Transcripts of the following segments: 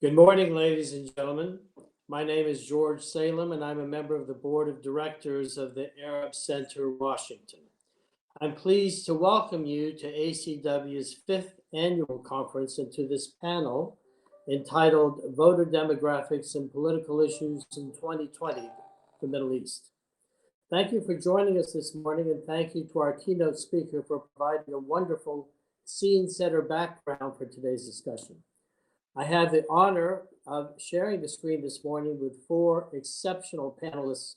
Good morning, ladies and gentlemen. My name is George Salem, and I'm a member of the Board of Directors of the Arab Center, Washington. I'm pleased to welcome you to ACW's 5th annual conference and to this panel entitled Voter Demographics and Political Issues in 2020, the Middle East. Thank you for joining us this morning, and thank you to our keynote speaker for providing a wonderful scene-setter background for today's discussion. I have the honor of sharing the screen this morning with 4 exceptional panelists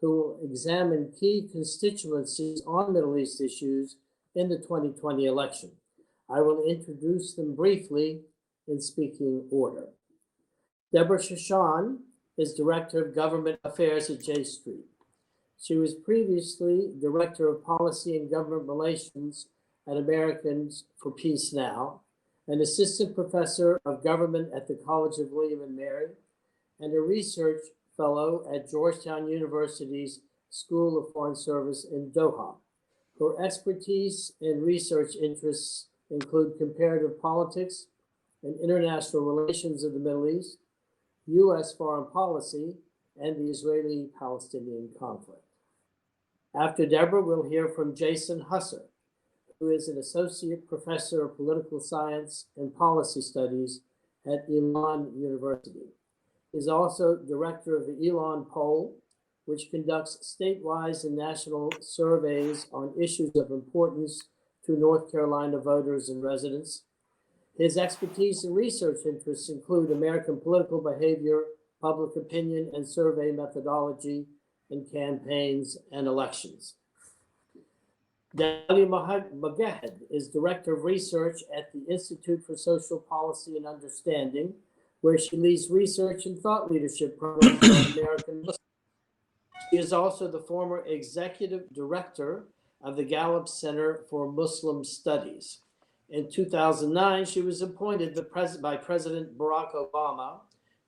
who will examine key constituencies on Middle East issues in the 2020 election. I will introduce them briefly in speaking order. Debra Shushan is Director of Government Affairs at J Street. She was previously Director of Policy and Government Relations at Americans for Peace Now, an assistant professor of government at the College of William and Mary, and a research fellow at Georgetown University's School of Foreign Service in Doha. Her expertise and research interests include comparative politics and international relations of the Middle East, U.S. foreign policy, and the Israeli-Palestinian conflict. After Debra, we'll hear from Jason Husser, who is an associate professor of political science and policy studies at Elon University. He is also director of the Elon Poll, which conducts statewide and national surveys on issues of importance to North Carolina voters and residents. His expertise and research interests include American political behavior, public opinion, and survey methodology in campaigns and elections. Dalia Mogahed is Director of Research at the Institute for Social Policy and Understanding, where she leads research and thought leadership programs on American Muslims. She is also the former Executive Director of the Gallup Center for Muslim Studies. In 2009, she was appointed by President Barack Obama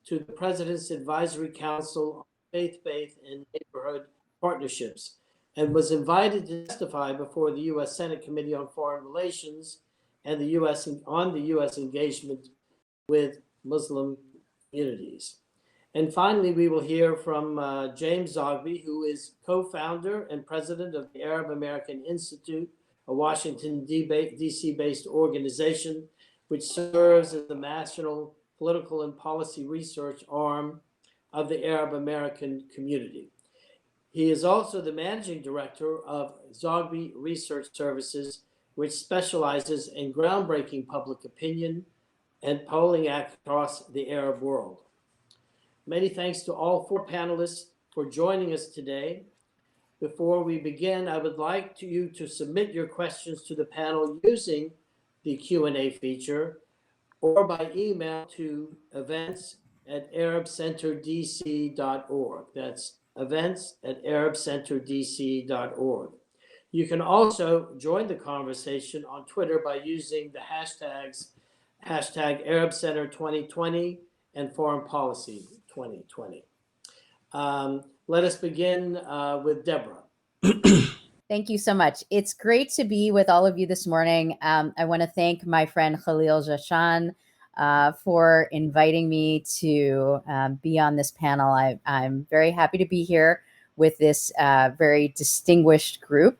to the President's Advisory Council on Faith and Neighborhood Partnerships, and was invited to testify before the U.S. Senate Committee on Foreign Relations and the U.S. engagement with Muslim communities. And finally, we will hear from James Zogby, who is co-founder and president of the Arab American Institute, a Washington, D.C.-based organization which serves as the national political and policy research arm of the Arab American community. He is also the managing director of Zogby Research Services, which specializes in groundbreaking public opinion and polling across the Arab world. Many thanks to all 4 panelists for joining us today. Before we begin, I would like you to submit your questions to the panel using the Q&A feature or by email to events@arabcenterdc.org. That's events@arabcenterdc.org. You can also join the conversation on Twitter by using the hashtags #ArabCenter2020 and Foreign Policy 2020. Let us begin with Debra. Thank you so much. It's great to be with all of you this morning. I want to thank my friend Khalil Jashan for inviting me to be on this panel. I'm very happy to be here with this very distinguished group.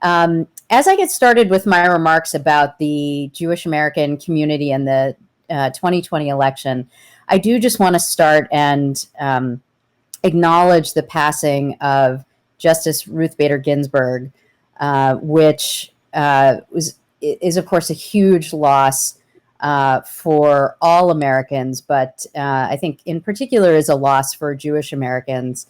As I get started with my remarks about the Jewish American community and the 2020 election, I do just want to start and acknowledge the passing of Justice Ruth Bader Ginsburg, which is of course a huge loss for all Americans, but I think in particular is a loss for Jewish Americans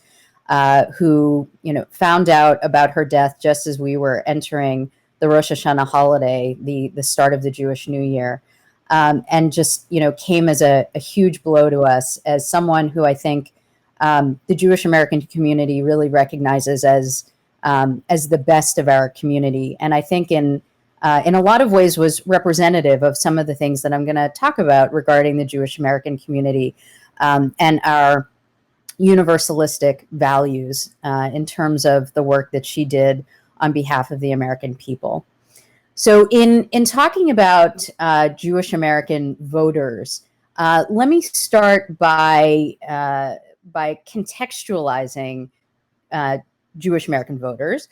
who, found out about her death just as we were entering the Rosh Hashanah holiday, the start of the Jewish New Year, and just, came as a huge blow to us as someone who I think the Jewish American community really recognizes as the best of our community. And I think in a lot of ways was representative of some of the things that I'm going to talk about regarding the Jewish American community and our universalistic values in terms of the work that she did on behalf of the American people. So in talking about Jewish American voters, Let me start by contextualizing Jewish American voters.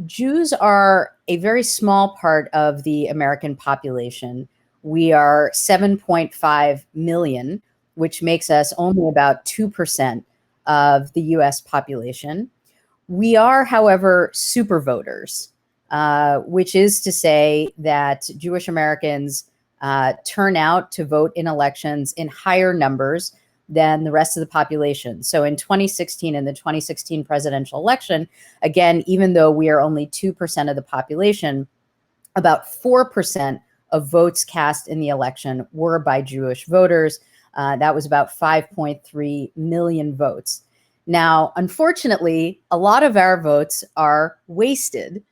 Jews are a very small part of the American population. We are 7.5 million, which makes us only about 2% of the US population. We are, however, super voters, which is to say that Jewish Americans turn out to vote in elections in higher numbers than the rest of the population. So in 2016, in the 2016 presidential election, again, even though we are only 2% of the population, about 4% of votes cast in the election were by Jewish voters. That was about 5.3 million votes. Now, unfortunately, a lot of our votes are wasted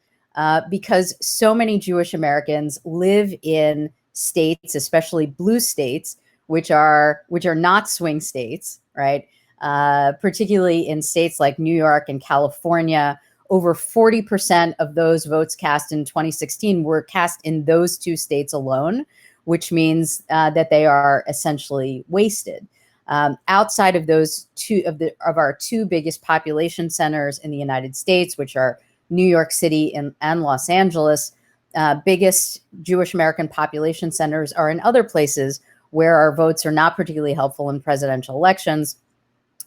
because so many Jewish Americans live in states, especially blue states, which are not swing states, right? Particularly in states like New York and California, over 40% of those votes cast in 2016 were cast in those two states alone, which means that they are essentially wasted. Outside of those two of our two biggest population centers in the United States, which are New York City and Los Angeles, biggest Jewish American population centers are in other places where our votes are not particularly helpful in presidential elections,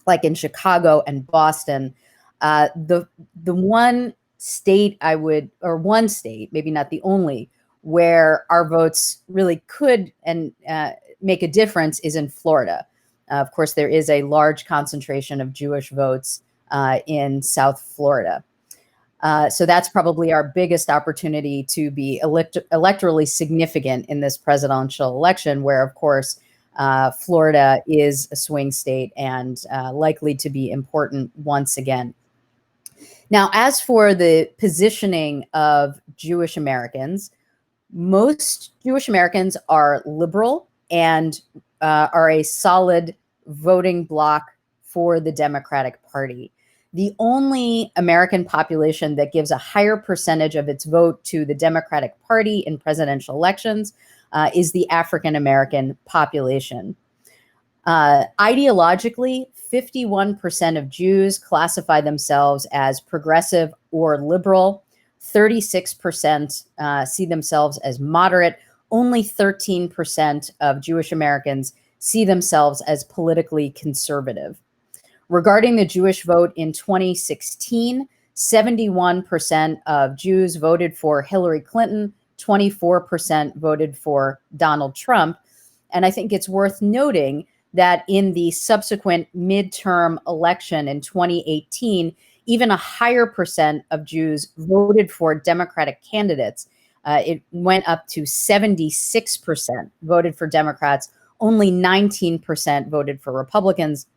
like in Chicago and Boston. The one state one state, maybe not the only, where our votes really could and make a difference is in Florida. Of course, there is a large concentration of Jewish votes in South Florida. So that's probably our biggest opportunity to be electorally significant in this presidential election, where, of course, Florida is a swing state and likely to be important once again. Now, as for the positioning of Jewish Americans, most Jewish Americans are liberal and are a solid voting bloc for the Democratic Party. The only American population that gives a higher percentage of its vote to the Democratic Party in presidential elections is the African American population. Ideologically, 51% of Jews classify themselves as progressive or liberal. 36% see themselves as moderate. Only 13% of Jewish Americans see themselves as politically conservative. Regarding the Jewish vote in 2016, 71% of Jews voted for Hillary Clinton, 24% voted for Donald Trump. And I think it's worth noting that in the subsequent midterm election in 2018, even a higher percent of Jews voted for Democratic candidates. It went up to 76% voted for Democrats, only 19% voted for Republicans.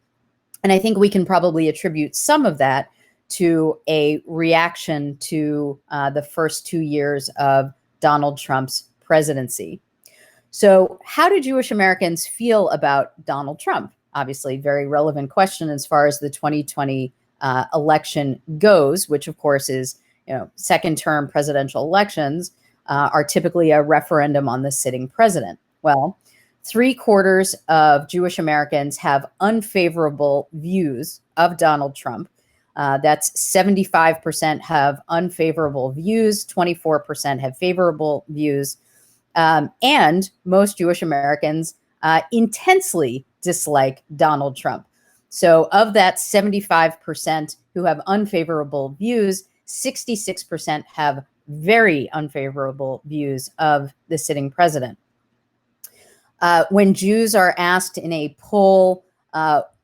And I think we can probably attribute some of that to a reaction to the first 2 years of Donald Trump's presidency. So how do Jewish Americans feel about Donald Trump? Obviously, very relevant question as far as the 2020 election goes, which of course is, second term presidential elections are typically a referendum on the sitting president. Well, 3/4 of Jewish Americans have unfavorable views of Donald Trump. That's 75% have unfavorable views, 24% have favorable views. And most Jewish Americans intensely dislike Donald Trump. So of that 75% who have unfavorable views, 66% have very unfavorable views of the sitting president. When Jews are asked in a poll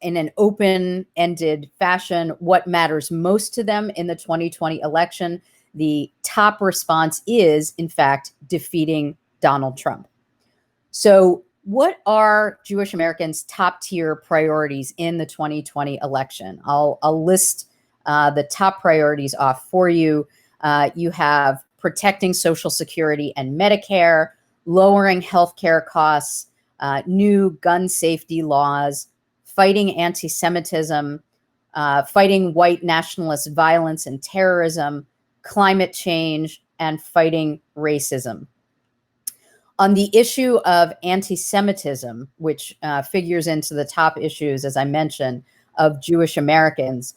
in an open-ended fashion what matters most to them in the 2020 election, the top response is, in fact, defeating Donald Trump. So what are Jewish Americans' top-tier priorities in the 2020 election? I'll list the top priorities off for you. You have protecting Social Security and Medicare, lowering healthcare costs, new gun safety laws, fighting anti-Semitism, fighting white nationalist violence and terrorism, climate change, and fighting racism. On the issue of anti-Semitism, which figures into the top issues, as I mentioned, of Jewish Americans,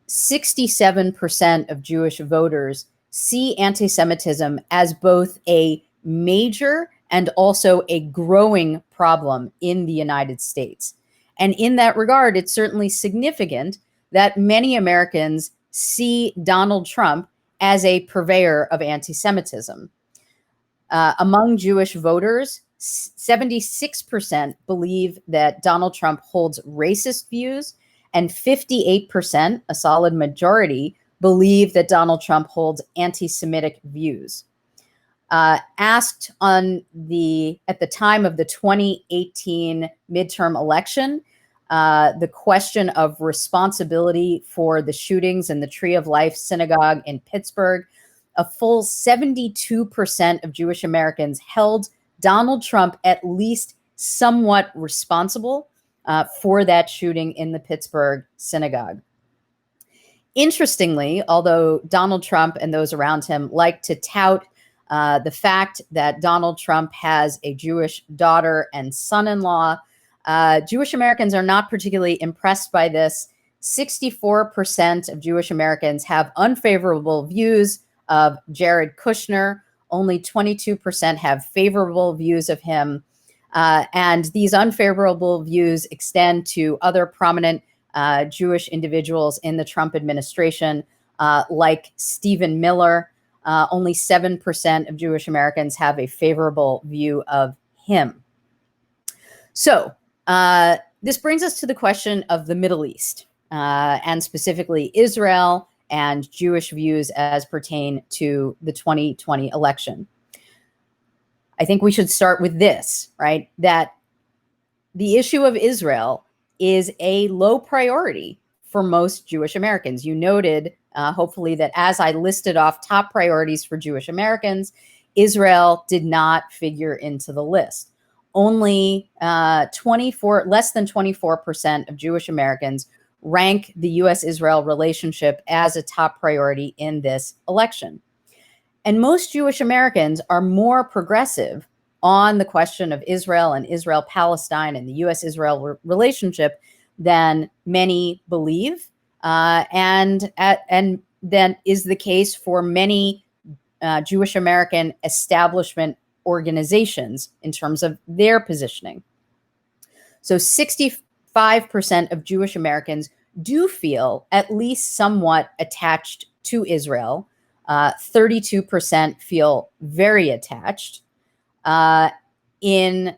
67% of Jewish voters see anti-Semitism as both a major and also a growing problem in the United States. And in that regard, it's certainly significant that many Americans see Donald Trump as a purveyor of anti-Semitism. Among Jewish voters, 76% believe that Donald Trump holds racist views, and 58%, a solid majority, believe that Donald Trump holds anti-Semitic views. Asked at the time of the 2018 midterm election, the question of responsibility for the shootings in the Tree of Life synagogue in Pittsburgh, a full 72% of Jewish Americans held Donald Trump at least somewhat responsible for that shooting in the Pittsburgh synagogue. Interestingly, although Donald Trump and those around him like to tout the fact that Donald Trump has a Jewish daughter and son-in-law, Jewish Americans are not particularly impressed by this. 64% of Jewish Americans have unfavorable views of Jared Kushner. Only 22% have favorable views of him. And these unfavorable views extend to other prominent Jewish individuals in the Trump administration, like Stephen Miller. Only 7% of Jewish Americans have a favorable view of him. So this brings us to the question of the Middle East, and specifically Israel and Jewish views as pertain to the 2020 election. I think we should start with this, right? That the issue of Israel is a low priority for most Jewish Americans. You noted, hopefully, that as I listed off top priorities for Jewish Americans, Israel did not figure into the list. Only less than 24% of Jewish Americans rank the U.S.-Israel relationship as a top priority in this election. And most Jewish Americans are more progressive on the question of Israel and Israel-Palestine and the U.S.-Israel relationship than many believe, and then is the case for many Jewish American establishment organizations in terms of their positioning. So 65% of Jewish Americans do feel at least somewhat attached to Israel. 32% feel very attached. In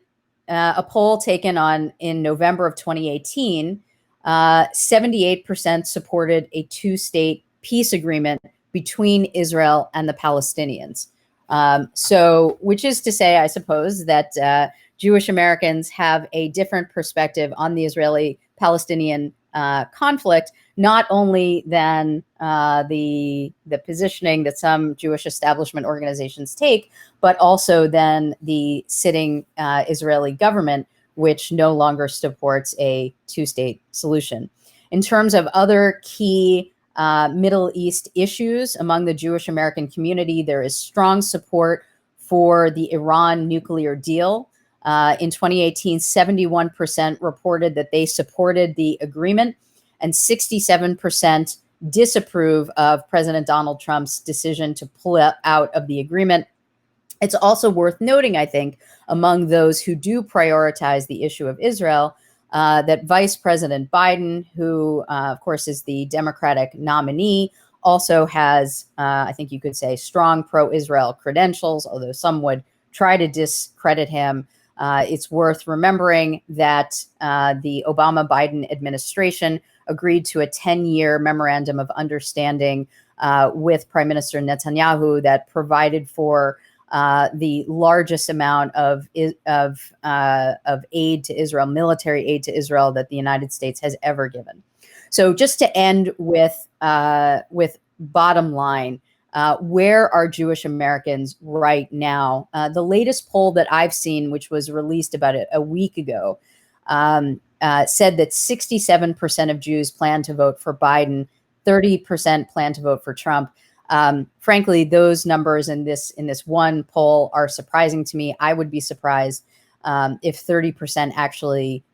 a poll taken in November of 2018, 78% supported a two-state peace agreement between Israel and the Palestinians. So, which is to say, I suppose, that Jewish Americans have a different perspective on the Israeli-Palestinian conflict, not only than the positioning that some Jewish establishment organizations take, but also than the sitting Israeli government, which no longer supports a two-state solution. In terms of other key Middle East issues among the Jewish American community, there is strong support for the Iran nuclear deal. In 2018, 71% reported that they supported the agreement, and 67% disapprove of President Donald Trump's decision to pull out of the agreement. It's also worth noting, I think, among those who do prioritize the issue of Israel, that Vice President Biden, who, of course, is the Democratic nominee, also has, I think you could say, strong pro-Israel credentials, although some would try to discredit him. It's worth remembering that the Obama-Biden administration agreed to a 10-year memorandum of understanding with Prime Minister Netanyahu that provided for the largest amount of aid to Israel, military aid to Israel, that the United States has ever given. So, just to end with bottom line, where are Jewish Americans right now? The latest poll that I've seen, which was released about a week ago, said that 67% of Jews plan to vote for Biden, 30% plan to vote for Trump. Frankly, those numbers in this one poll are surprising to me. I would be surprised if 30% actually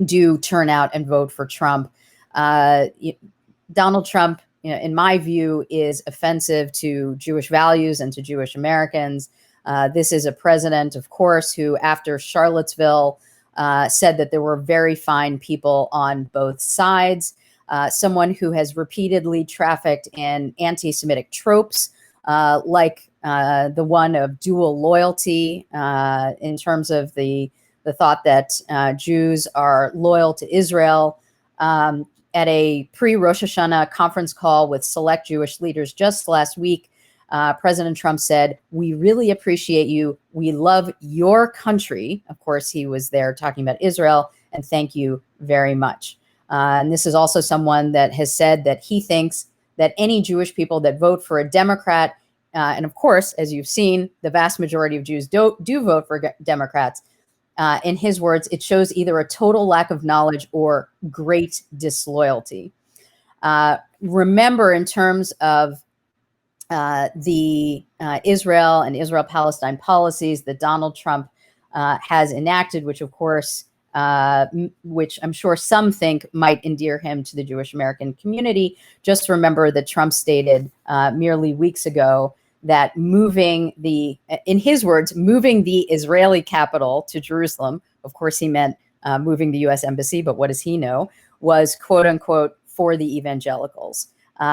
do turn out and vote for Trump. Donald Trump, in my view, is offensive to Jewish values and to Jewish Americans. This is a president, of course, who after Charlottesville said that there were very fine people on both sides. Someone who has repeatedly trafficked in anti-Semitic tropes, like the one of dual loyalty, in terms of the thought that Jews are loyal to Israel. At a pre-Rosh Hashanah conference call with select Jewish leaders just last week, President Trump said, "We really appreciate you. We love your country." Of course, he was there talking about Israel, and thank you very much. And this is also someone that has said that he thinks that any Jewish people that vote for a Democrat, and of course, as you've seen, the vast majority of Jews do vote for Democrats. In his words, it shows either a total lack of knowledge or great disloyalty. Remember, in terms of the Israel and Israel-Palestine policies that Donald Trump has enacted, which of course, which I'm sure some think might endear him to the Jewish American community. Just remember that Trump stated merely weeks ago that in his words, moving the Israeli capital to Jerusalem, of course he meant moving the US embassy, but what does he know, was quote unquote for the evangelicals.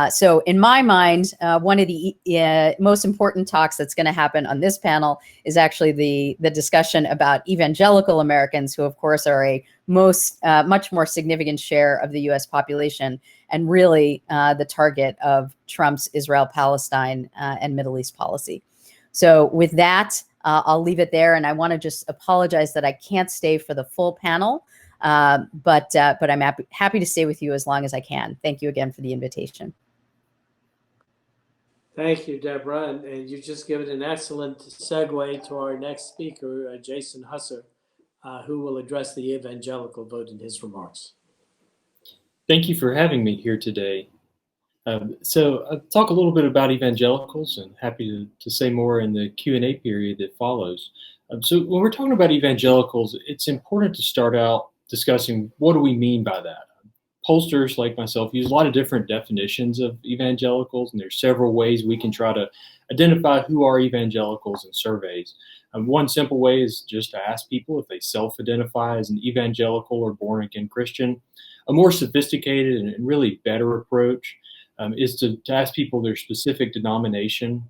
So in my mind, one of the most important talks that's going to happen on this panel is actually the discussion about evangelical Americans, who of course are a much more significant share of the US population, and really the target of Trump's Israel, Palestine, and Middle East policy. So with that, I'll leave it there. And I want to just apologize that I can't stay for the full panel. But I'm happy to stay with you as long as I can. Thank you again for the invitation. Thank you, Deborah. And you've just given an excellent segue to our next speaker, Jason Husser, who will address the evangelical vote in his remarks. Thank you for having me here today. So I'll talk a little bit about evangelicals, and happy to say more in the Q&A period that follows. So when we're talking about evangelicals, it's important to start out discussing what do we mean by that. Pollsters like myself use a lot of different definitions of evangelicals, and there's several ways we can try to identify who are evangelicals in surveys. One simple way is just to ask people if they self-identify as an evangelical or born-again Christian. A more sophisticated and really better approach is to ask people their specific denomination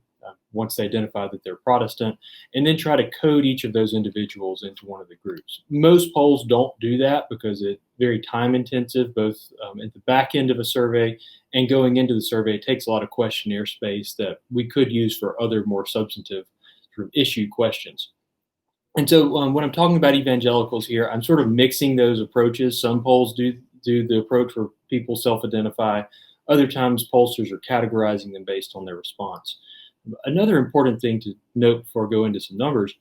once they identify that they're Protestant, and then try to code each of those individuals into one of the groups. Most polls don't do that because it's very time intensive, both at the back end of a survey and going into the survey. It takes a lot of questionnaire space that we could use for other more substantive sort of issue questions. And so when I'm talking about evangelicals here, I'm sort of mixing those approaches. Some polls do the approach where people self-identify. Other times pollsters are categorizing them based on their response. Another important thing to note before I go into some numbers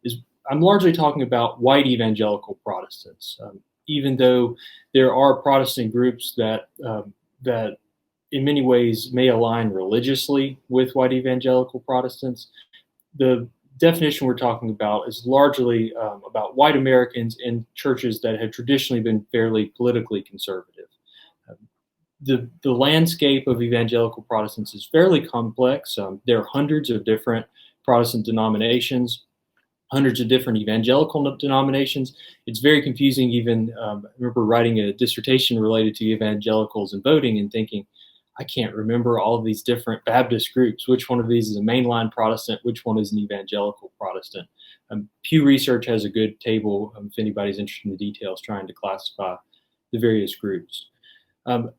is I'm largely talking about white evangelical Protestants. Even though there are Protestant groups that in many ways may align religiously with white evangelical Protestants, the definition we're talking about is largely about white Americans in churches that have traditionally been fairly politically conservative. The landscape of evangelical Protestants is fairly complex. There are hundreds of different Protestant denominations, hundreds of different evangelical denominations. It's very confusing. Even I remember writing a dissertation related to evangelicals and voting and thinking, I can't remember all of these different Baptist groups. Which one of these is a mainline Protestant? Which one is an evangelical Protestant? Pew Research has a good table if anybody's interested in the details trying to classify the various groups.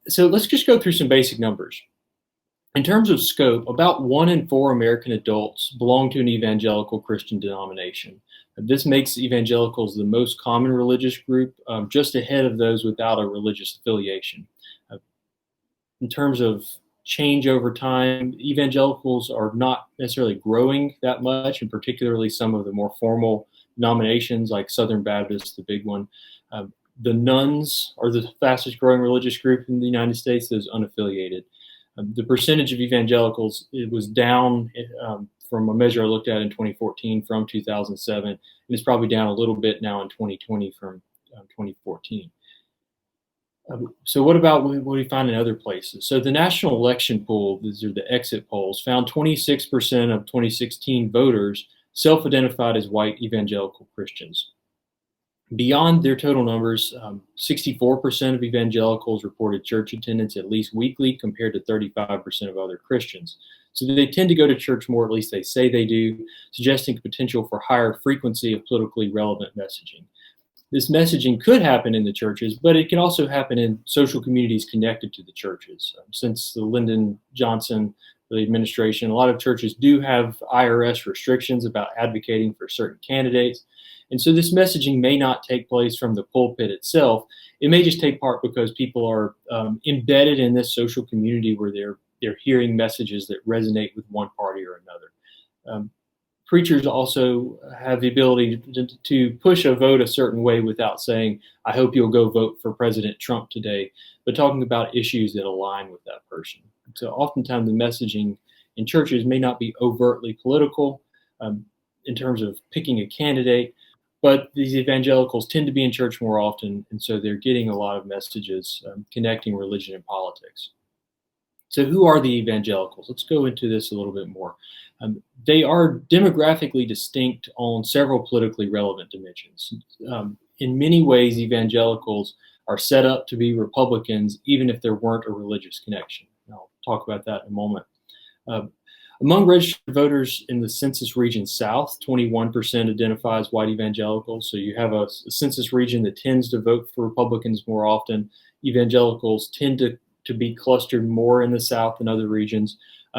So let's just go through some basic numbers. In terms of scope, about 1 in 4 American adults belong to an evangelical Christian denomination. This makes evangelicals the most common religious group, just ahead of those without a religious affiliation. In terms of change over time, evangelicals are not necessarily growing that much, and particularly some of the more formal denominations like Southern Baptist, the big one. The nuns are the fastest growing religious group in the United States, those unaffiliated. The percentage of evangelicals, it was down from a measure I looked at in 2014 from 2007, and it's probably down a little bit now in 2020 from 2014. So what about what we find in other places? So the National Election Poll, these are the exit polls, found 26% of 2016 voters self-identified as white evangelical Christians. Beyond their total numbers, 64% of evangelicals reported church attendance at least weekly compared to 35% of other Christians. So they tend to go to church more, at least they say they do, suggesting potential for higher frequency of politically relevant messaging. This messaging could happen in the churches, but it can also happen in social communities connected to the churches. Since the Lyndon Johnson administration, a lot of churches do have IRS restrictions about advocating for certain candidates. And so this messaging may not take place from the pulpit itself. It may just take part because people are embedded in this social community where they're hearing messages that resonate with one party or another. Preachers also have the ability to push a vote a certain way without saying, I hope you'll go vote for President Trump today, but talking about issues that align with that person. So oftentimes the messaging in churches may not be overtly political in terms of picking a candidate, but these evangelicals tend to be in church more often, and so they're getting a lot of messages connecting religion and politics. So who are the evangelicals? Let's go into this a little bit more. They are demographically distinct on several politically relevant dimensions. In many ways, evangelicals are set up to be Republicans, even if there weren't a religious connection. I'll talk about that in a moment. Among registered voters in the census region South, 21% identify as white evangelicals. So you have a census region that tends to vote for Republicans more often. Evangelicals tend to be clustered more in the South than other regions.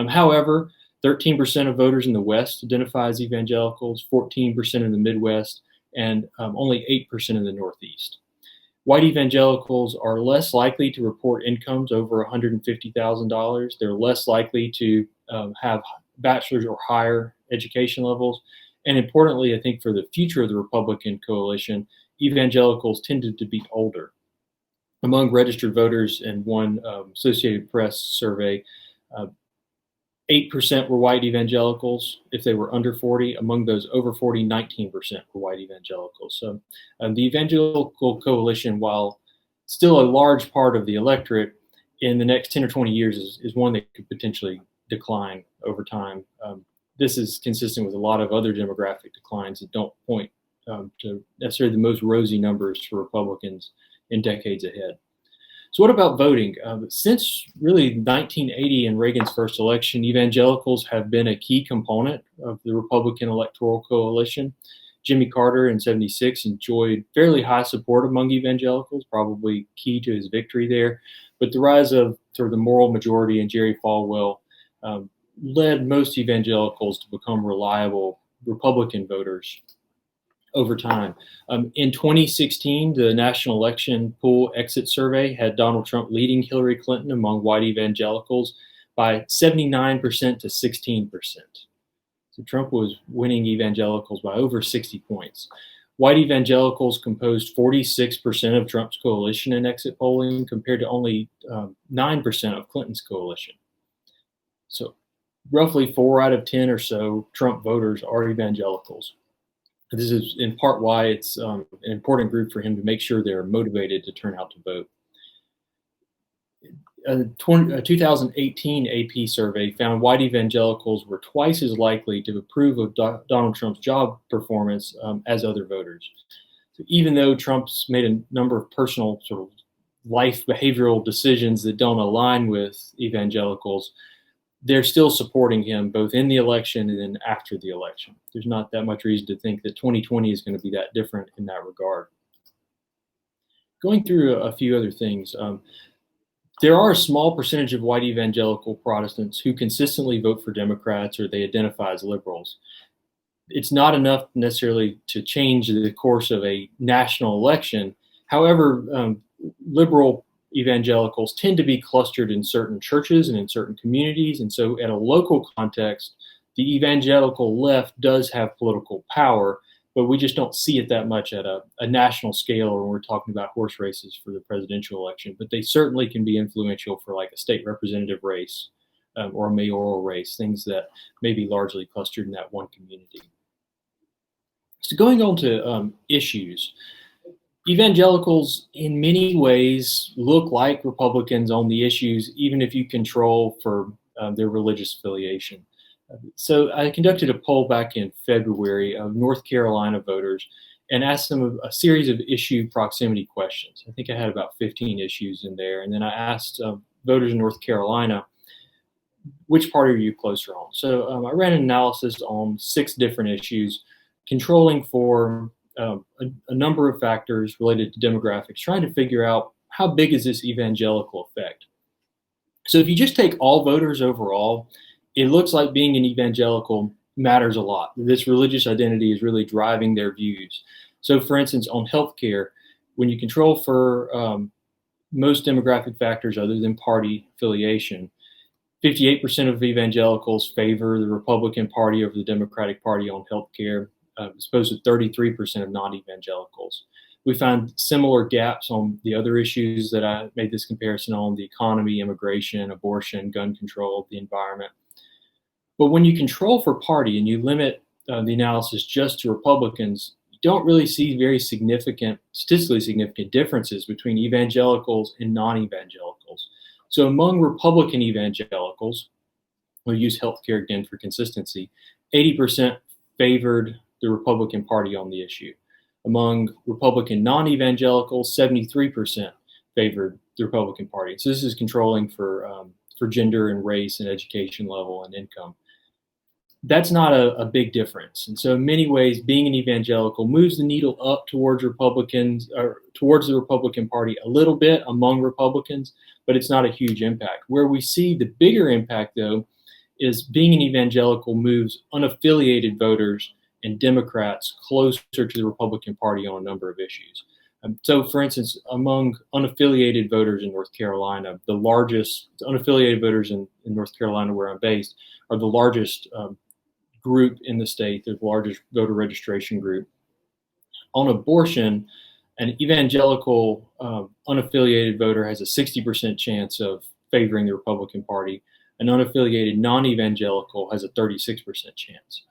However, 13% of voters in the West identify as evangelicals, 14% in the Midwest, and only 8% in the Northeast. White evangelicals are less likely to report incomes over $150,000. They're less likely to have bachelor's or higher education levels. And importantly, I think for the future of the Republican coalition, evangelicals tended to be older. Among registered voters in one Associated Press survey, 8% were white evangelicals if they were under 40. Among those over 40, 19% were white evangelicals. So the Evangelical Coalition, while still a large part of the electorate, in the next 10 or 20 years is one that could potentially decline over time. This is consistent with a lot of other demographic declines that don't point to necessarily the most rosy numbers for Republicans in decades ahead. So what about voting? Since really 1980 and Reagan's first election, evangelicals have been a key component of the Republican electoral coalition. Jimmy Carter in '76 enjoyed fairly high support among evangelicals, probably key to his victory there. But the rise of sort of the moral majority and Jerry Falwell led most evangelicals to become reliable Republican voters over time. In 2016, the National Election Poll exit survey had Donald Trump leading Hillary Clinton among white evangelicals by 79% to 16%. So Trump was winning evangelicals by over 60 points. White evangelicals composed 46% of Trump's coalition in exit polling compared to only 9% of Clinton's coalition. So roughly 4 out of 10 or so Trump voters are evangelicals. This is in part why it's an important group for him to make sure they're motivated to turn out to vote. A 2018 AP survey found white evangelicals were twice as likely to approve of Donald Trump's job performance as other voters. So even though Trump's made a number of personal sort of life behavioral decisions that don't align with evangelicals, they're still supporting him both in the election and then after the election. There's not that much reason to think that 2020 is going to be that different in that regard. Going through a few other things. There are a small percentage of white evangelical Protestants who consistently vote for Democrats or they identify as liberals. It's not enough necessarily to change the course of a national election. However, liberal evangelicals tend to be clustered in certain churches and in certain communities. And so at a local context, the evangelical left does have political power, but we just don't see it that much at a national scale when we're talking about horse races for the presidential election. But they certainly can be influential for like a state representative race or a mayoral race, things that may be largely clustered in that one community. So going on to issues, evangelicals in many ways look like Republicans on the issues, even if you control for their religious affiliation. So I conducted a poll back in February of North Carolina voters and asked them a series of issue proximity questions. I think I had about 15 issues in there. And then I asked voters in North Carolina, which party are you closer on? So I ran an analysis on 6 different issues, controlling for a number of factors related to demographics, trying to figure out how big is this evangelical effect. So if you just take all voters overall, it looks like being an evangelical matters a lot. This religious identity is really driving their views. So for instance, on healthcare, when you control for most demographic factors other than party affiliation, 58% of evangelicals favor the Republican Party over the Democratic Party on healthcare, as opposed to 33% of non-evangelicals. We found similar gaps on the other issues that I made this comparison on: the economy, immigration, abortion, gun control, the environment. But when you control for party and you limit the analysis just to Republicans, you don't really see very significant, statistically significant differences between evangelicals and non-evangelicals. So among Republican evangelicals, we'll use healthcare again for consistency, 80% favored the Republican Party on the issue. Among Republican non-evangelicals, 73% favored the Republican Party. So this is controlling for gender and race and education level and income. That's not a big difference. And so in many ways, being an evangelical moves the needle up towards Republicans, or towards the Republican Party a little bit among Republicans, but it's not a huge impact. Where we see the bigger impact, though, is being an evangelical moves unaffiliated voters and Democrats closer to the Republican Party on a number of issues. So, for instance, among unaffiliated voters in North Carolina, the largest unaffiliated voters in North Carolina, where I'm based, are the largest group in the state. They're the largest voter registration group. On abortion, an evangelical unaffiliated voter has a 60% chance of favoring the Republican Party. An unaffiliated non-evangelical has a 36% chance.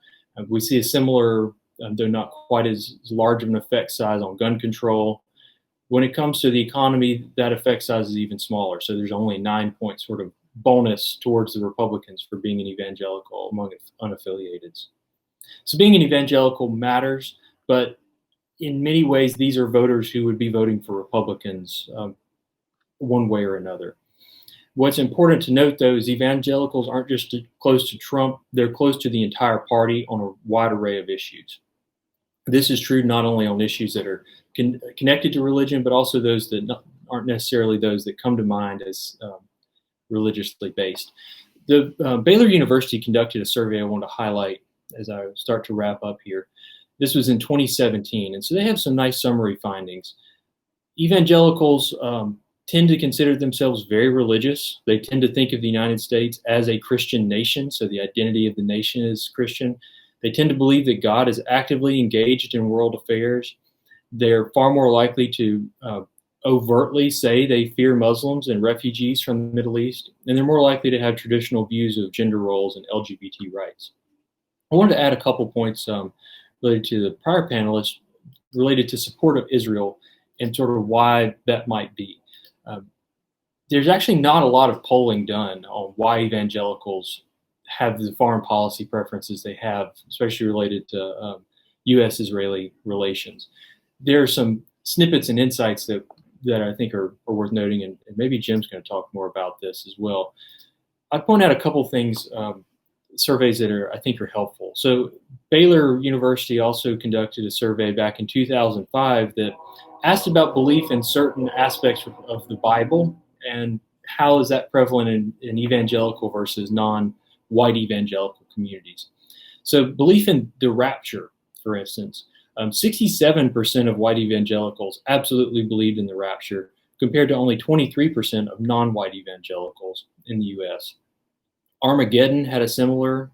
We see a similar, though not quite as large of an effect size on gun control. When it comes to the economy, that effect size is even smaller. So there's only 9-point sort of bonus towards the Republicans for being an evangelical among unaffiliateds. So being an evangelical matters, but in many ways, these are voters who would be voting for Republicans one way or another. What's important to note, though, is evangelicals aren't just close to Trump, they're close to the entire party on a wide array of issues. This is true not only on issues that are connected to religion, but also those that aren't necessarily those that come to mind as religiously based. The Baylor University conducted a survey I want to highlight as I start to wrap up here. This was in 2017, and so they have some nice summary findings. Evangelicals tend to consider themselves very religious. They tend to think of the United States as a Christian nation, so the identity of the nation is Christian. They tend to believe that God is actively engaged in world affairs. They're far more likely to overtly say they fear Muslims and refugees from the Middle East, and they're more likely to have traditional views of gender roles and LGBT rights. I wanted to add a couple points related to the prior panelists related to support of Israel and sort of why that might be. There's actually not a lot of polling done on why evangelicals have the foreign policy preferences they have, especially related to U.S.-Israeli relations. There are some snippets and insights that I think are worth noting, and maybe Jim's going to talk more about this as well. I point out a couple things, surveys that I think are helpful. So Baylor University also conducted a survey back in 2005 that asked about belief in certain aspects of the Bible and how is that prevalent in evangelical versus non-white evangelical communities. So belief in the rapture, for instance, 67% of white evangelicals absolutely believed in the rapture, compared to only 23% of non-white evangelicals in the U.S. Armageddon had a similar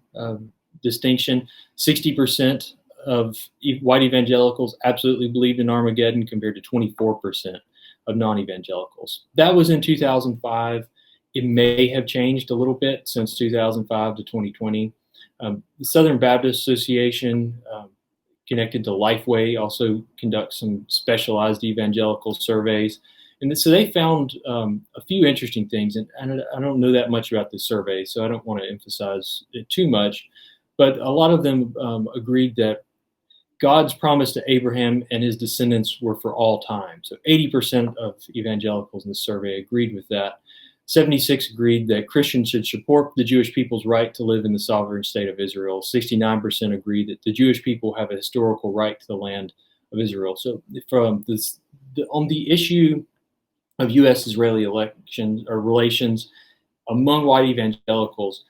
distinction. 60% of white evangelicals absolutely believed in Armageddon compared to 24% of non-evangelicals. That was in 2005. It may have changed a little bit since 2005 to 2020. The Southern Baptist Association, connected to Lifeway, also conducts some specialized evangelical surveys. And so they found a few interesting things. And I don't know that much about the survey, so I don't want to emphasize it too much. But a lot of them agreed that God's promise to Abraham and his descendants were for all time. So 80% of evangelicals in the survey agreed with that. 76 agreed that Christians should support the Jewish people's right to live in the sovereign state of Israel. 69% agreed that the Jewish people have a historical right to the land of Israel. So from this, on the issue of U.S.-Israeli elections or relations among white evangelicals,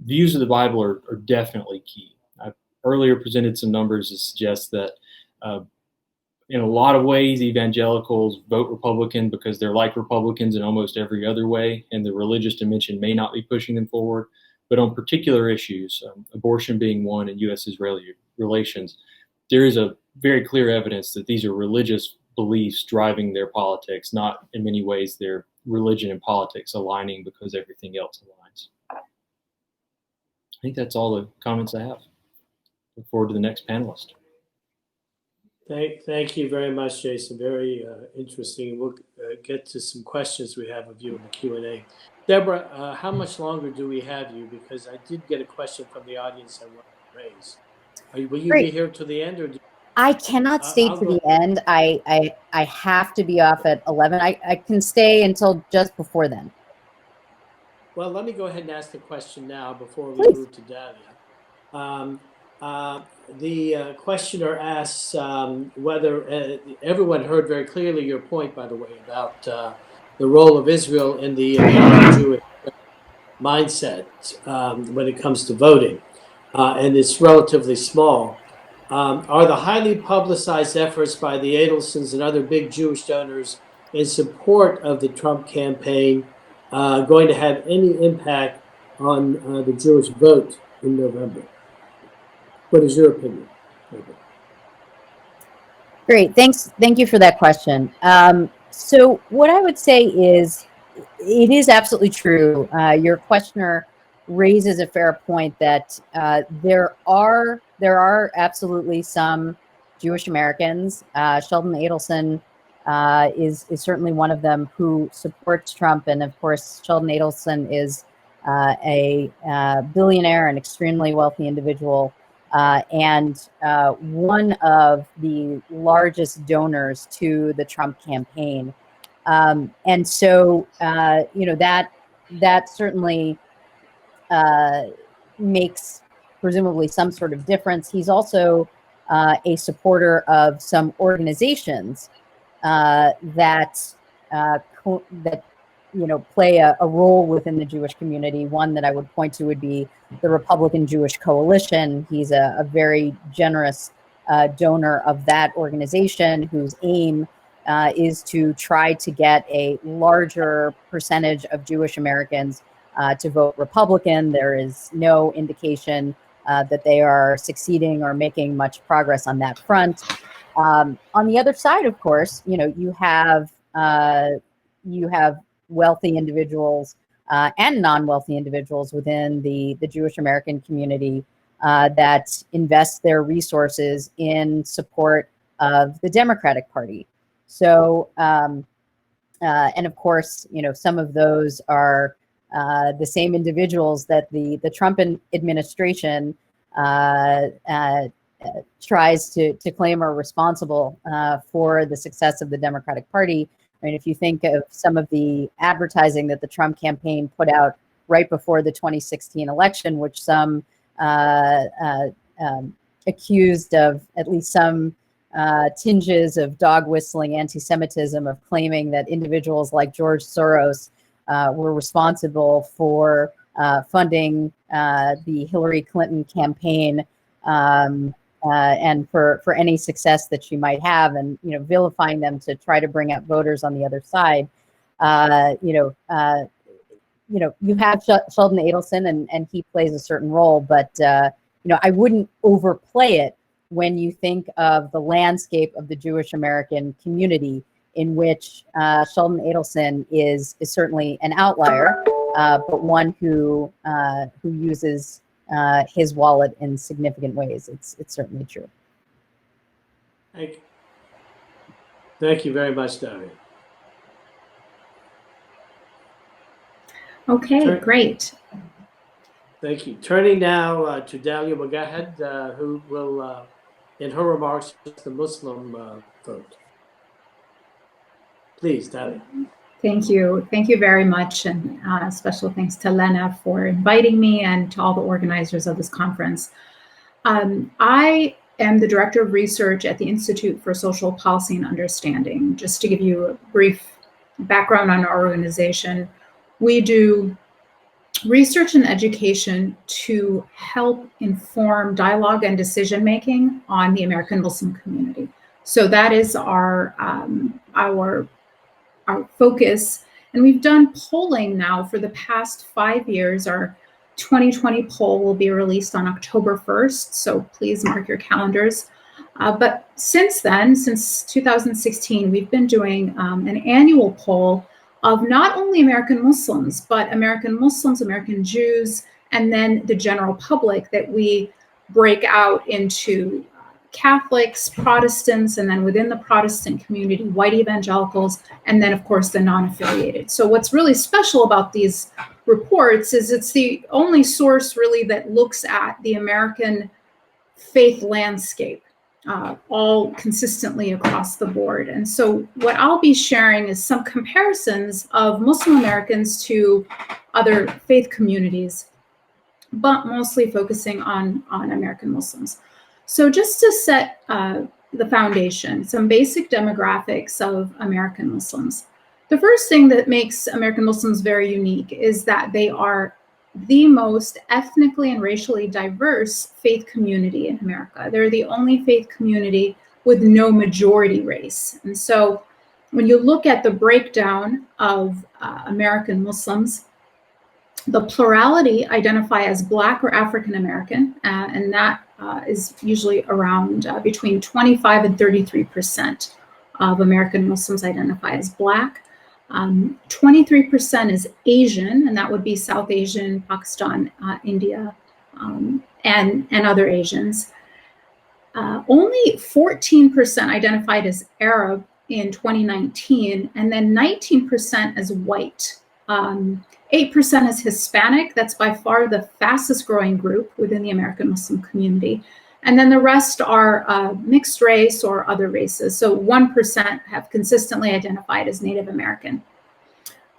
views of the Bible are definitely key. I earlier presented some numbers that suggest that in a lot of ways, evangelicals vote Republican because they're like Republicans in almost every other way, and the religious dimension may not be pushing them forward. But on particular issues, abortion being one and U.S.-Israeli relations, there is a very clear evidence that these are religious beliefs driving their politics, not in many ways their religion and politics aligning because everything else aligns. I think that's all the comments I have. Look forward to the next panelist. Thank you very much, Jason. Very interesting. We'll get to some questions we have of you in the Q&A. Deborah, how much longer do we have you? Because I did get a question from the audience I want to raise. Will you be here to the end, or? I cannot stay to the end. I have to be off at 11. I can stay until just before then. Well, let me go ahead and ask the question now before we move to Dalia. The questioner asks whether everyone heard very clearly your point, by the way, about the role of Israel in the Jewish mindset when it comes to voting, and it's relatively small. Are the highly publicized efforts by the Adelsons and other big Jewish donors in support of the Trump campaign going to have any impact on the Jewish vote in November? What is your opinion? Great, thanks. Thank you for that question. So what I would say is, it is absolutely true. Your questioner raises a fair point that there are absolutely some Jewish Americans. Sheldon Adelson is certainly one of them who supports Trump, and of course, Sheldon Adelson is a billionaire and extremely wealthy individual. And one of the largest donors to the Trump campaign. And so, that certainly makes presumably some sort of difference. He's also a supporter of some organizations that play a role within the Jewish community. One that I would point to would be the Republican Jewish Coalition. He's a very generous donor of that organization, whose aim is to try to get a larger percentage of Jewish Americans to vote Republican. There is no indication that they are succeeding or making much progress on that front. On the other side, of course, you have wealthy individuals and non-wealthy individuals within the Jewish American community that invest their resources in support of the Democratic Party. So, and of course, some of those are the same individuals that the Trump administration tries to claim are responsible for the success of the Democratic Party. I mean, if you think of some of the advertising that the Trump campaign put out right before the 2016 election, which some accused of at least some tinges of dog whistling anti-Semitism, of claiming that individuals like George Soros were responsible for funding the Hillary Clinton campaign and for any success that she might have, and vilifying them to try to bring out voters on the other side. You have Sheldon Adelson, and he plays a certain role, but I wouldn't overplay it when you think of the landscape of the Jewish American community, in which Sheldon Adelson is certainly an outlier, but one who uses his wallet in significant ways. It's certainly true. Thank you very much, Dalia. Okay, great. Thank you. Turning now to Dalia Mogahed, who will, in her remarks, the Muslim vote. Please, Dalia. Thank you. Thank you very much. And special thanks to Lena for inviting me and to all the organizers of this conference. I am the Director of Research at the Institute for Social Policy and Understanding. Just to give you a brief background on our organization, we do research and education to help inform dialogue and decision-making on the American Muslim community. So that is our focus. And we've done polling now for the past 5 years. Our 2020 poll will be released on October 1st, so please mark your calendars. But since then, since 2016, we've been doing an annual poll of not only American Muslims, but American Muslims, American Jews, and then the general public, that we break out into Catholics, Protestants, and then within the Protestant community, white evangelicals, and then of course the non-affiliated. So what's really special about these reports is it's the only source really that looks at the American faith landscape all consistently across the board. And so what I'll be sharing is some comparisons of Muslim Americans to other faith communities, but mostly focusing on American Muslims. So just to set the foundation, some basic demographics of American Muslims. The first thing that makes American Muslims very unique is that they are the most ethnically and racially diverse faith community in America. They're the only faith community with no majority race. And so when you look at the breakdown of American Muslims, the plurality identify as Black or African American, and that is usually around between 25 and 33% of American Muslims identify as Black. 23% is Asian, and that would be South Asian, Pakistan, India, and other Asians. Only 14% identified as Arab in 2019, and then 19% as white. 8% is Hispanic. That's by far the fastest growing group within the American Muslim community. And then the rest are mixed race or other races. So 1% have consistently identified as Native American.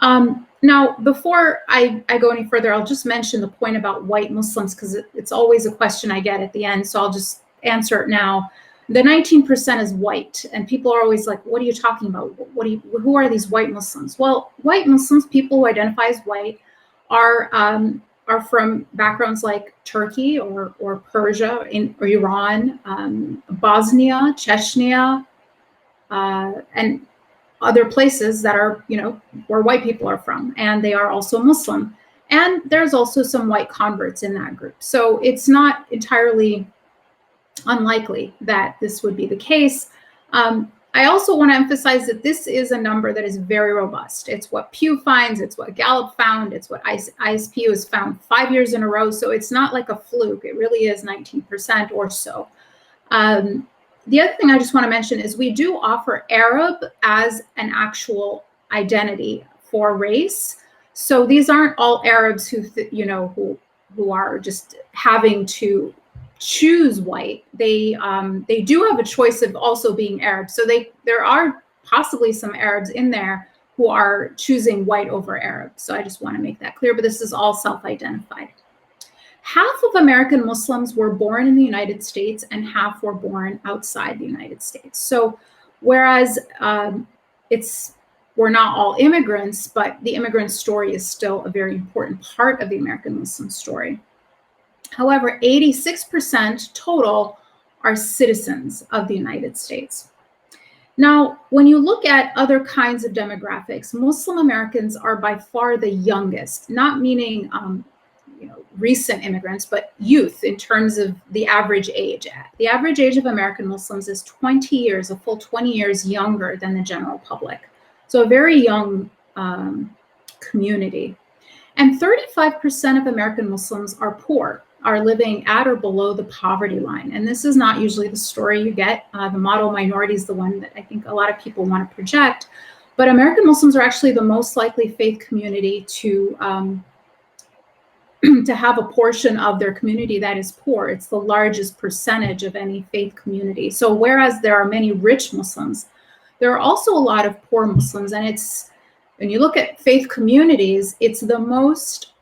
Now, before I go any further, I'll just mention the point about white Muslims, because it's always a question I get at the end. So I'll just answer it now. The 19% is white, and people are always like, what are you talking about? Who are these white Muslims? Well, white Muslims, people who identify as white, are from backgrounds like Turkey or Persia or Iran, Bosnia, Chechnya, and other places that are, where white people are from, and they are also Muslim. And there's also some white converts in that group. So it's not entirely unlikely that this would be the case. I also want to emphasize that this is a number that is very robust. It's what Pew finds, it's what Gallup found, it's what ISPU has found 5 years in a row. So it's not like a fluke. It really is 19% or so. The other thing I just want to mention is we do offer Arab as an actual identity for race. So these aren't all Arabs who are just having to choose white. They do have a choice of also being Arab. So there are possibly some Arabs in there who are choosing white over Arab. So I just want to make that clear, but this is all self-identified. Half of American Muslims were born in the United States and half were born outside the United States. So whereas we're not all immigrants, but the immigrant story is still a very important part of the American Muslim story. However, 86% total are citizens of the United States. Now, when you look at other kinds of demographics, Muslim Americans are by far the youngest, not meaning recent immigrants, but youth in terms of the average age. The average age of American Muslims is 20 years, a full 20 years younger than the general public. So a very young community. And 35% of American Muslims are poor, are living at or below the poverty line. And this is not usually the story you get. The model minority is the one that I think a lot of people want to project. But American Muslims are actually the most likely faith community to have a portion of their community that is poor. It's the largest percentage of any faith community. So whereas there are many rich Muslims, there are also a lot of poor Muslims. And when you look at faith communities, it's the most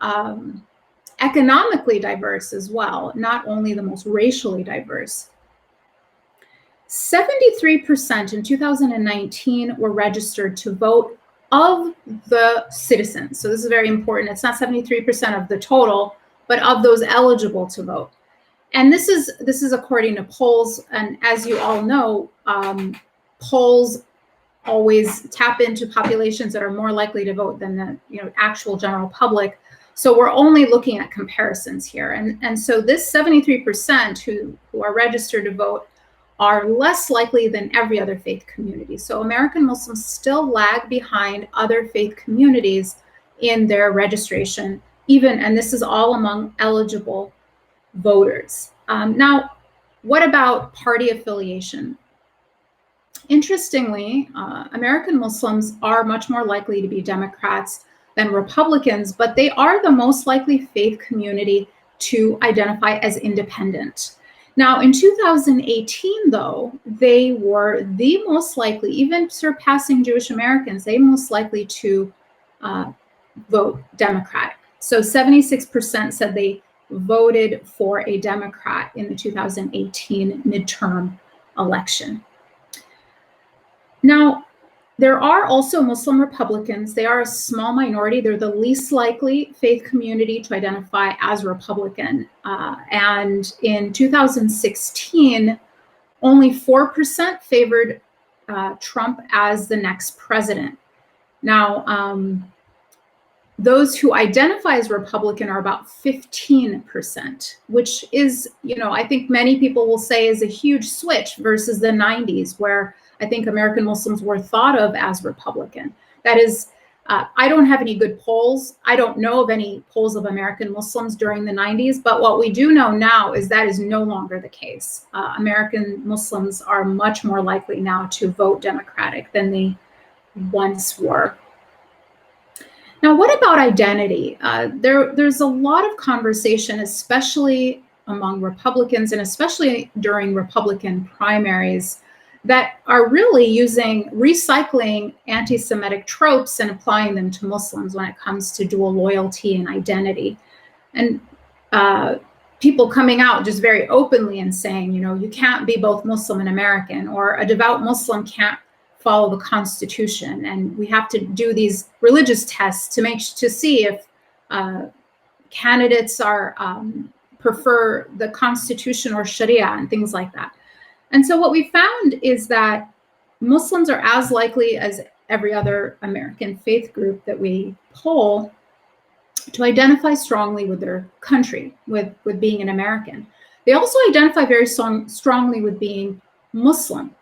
economically diverse as well, not only the most racially diverse. 73% in 2019 were registered to vote of the citizens. So this is very important. It's not 73% of the total, but of those eligible to vote. And this is according to polls. And as you all know, polls always tap into populations that are more likely to vote than the actual general public. So we're only looking at comparisons here. And so this 73% who are registered to vote are less likely than every other faith community. So American Muslims still lag behind other faith communities in their registration, and this is all among eligible voters. Now, what about party affiliation? Interestingly, American Muslims are much more likely to be Democrats than Republicans, but they are the most likely faith community to identify as independent. Now, in 2018, though, they were the most likely, even surpassing Jewish Americans, they most likely to vote Democratic. So 76% said they voted for a Democrat in the 2018 midterm election. Now, there are also Muslim Republicans. They are a small minority. They're the least likely faith community to identify as Republican. And in 2016, only 4% favored Trump as the next president. Now, those who identify as Republican are about 15%, which is, I think many people will say is a huge switch versus the 90s, where I think American Muslims were thought of as Republican. That is, I don't have any good polls. I don't know of any polls of American Muslims during the 90s, but what we do know now is that is no longer the case. American Muslims are much more likely now to vote Democratic than they once were. Now, what about identity? There's a lot of conversation, especially among Republicans and especially during Republican primaries, that are really recycling anti-Semitic tropes and applying them to Muslims when it comes to dual loyalty and identity. And people coming out just very openly and saying, you can't be both Muslim and American, or a devout Muslim can't follow the Constitution. And we have to do these religious tests to see if candidates prefer the Constitution or Sharia and things like that. And so what we found is that Muslims are as likely as every other American faith group that we poll to identify strongly with their country, with being an American. They also identify very strongly with being Muslim.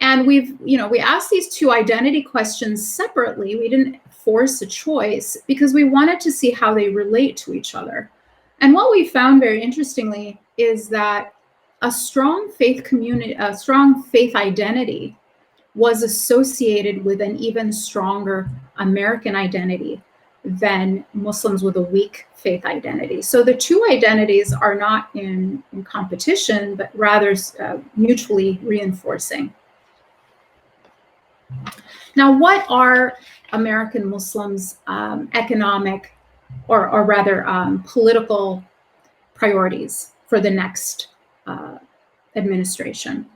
And we asked these two identity questions separately. We didn't force a choice because we wanted to see how they relate to each other. And what we found very interestingly is that a strong faith community, a strong faith identity was associated with an even stronger American identity than Muslims with a weak faith identity. So the two identities are not in competition, but rather mutually reinforcing. Now, what are American Muslims' economic or rather political priorities for the next administration?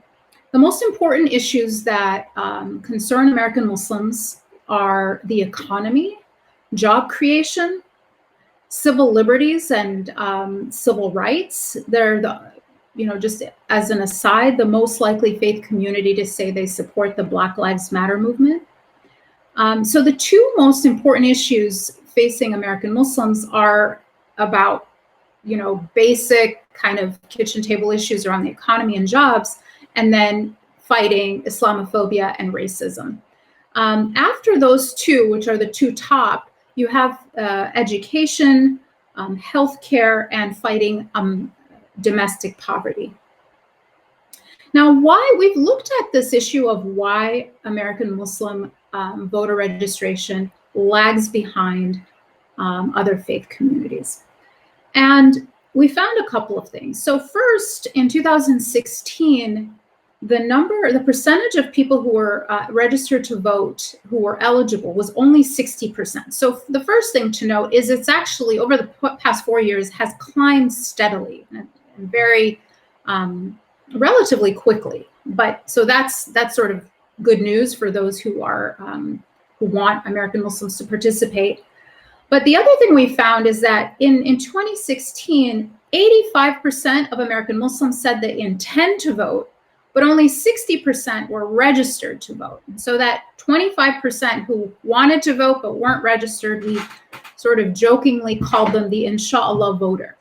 The most important issues that concern American Muslims are the economy, job creation, civil liberties, and civil rights. They're just as an aside, the most likely faith community to say they support the Black Lives Matter movement. So the two most important issues facing American Muslims are about basic kind of kitchen table issues around the economy and jobs, and then fighting Islamophobia and racism. After those two, which are the two top, you have education, healthcare, and fighting domestic poverty. Now, why we've looked at this issue of why American Muslim voter registration lags behind other faith communities. And we found a couple of things. So first, in 2016, the percentage of people who were registered to vote who were eligible was only 60%. So the first thing to note is it's actually, over the past 4 years, has climbed steadily and very relatively quickly. But so that's sort of good news for those who want American Muslims to participate. But the other thing we found is that in 2016, 85% of American Muslims said they intend to vote, but only 60% were registered to vote. And so that 25% who wanted to vote but weren't registered, we sort of jokingly called them the inshallah voter.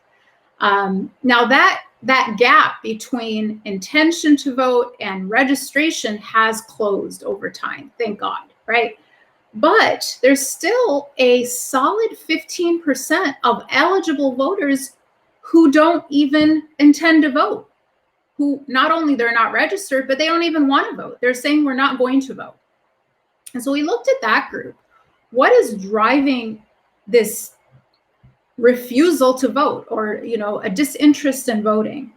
Now that gap between intention to vote and registration has closed over time, thank God, right? But there's still a solid 15% of eligible voters who don't even intend to vote, who not only they're not registered, but they don't even want to vote. They're saying we're not going to vote. And so we looked at that group. What is driving this refusal to vote, or a disinterest in voting?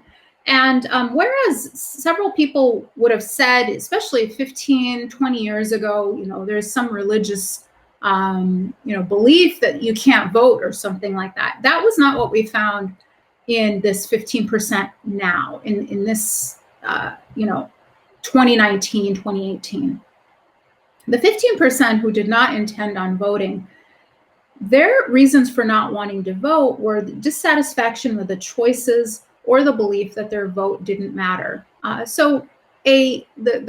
And whereas several people would have said, especially 15, 20 years ago, there's some religious, belief that you can't vote or something like that. That was not what we found in this 15% now, in this, 2019, 2018. The 15% who did not intend on voting, their reasons for not wanting to vote were the dissatisfaction with the choices or the belief that their vote didn't matter. So the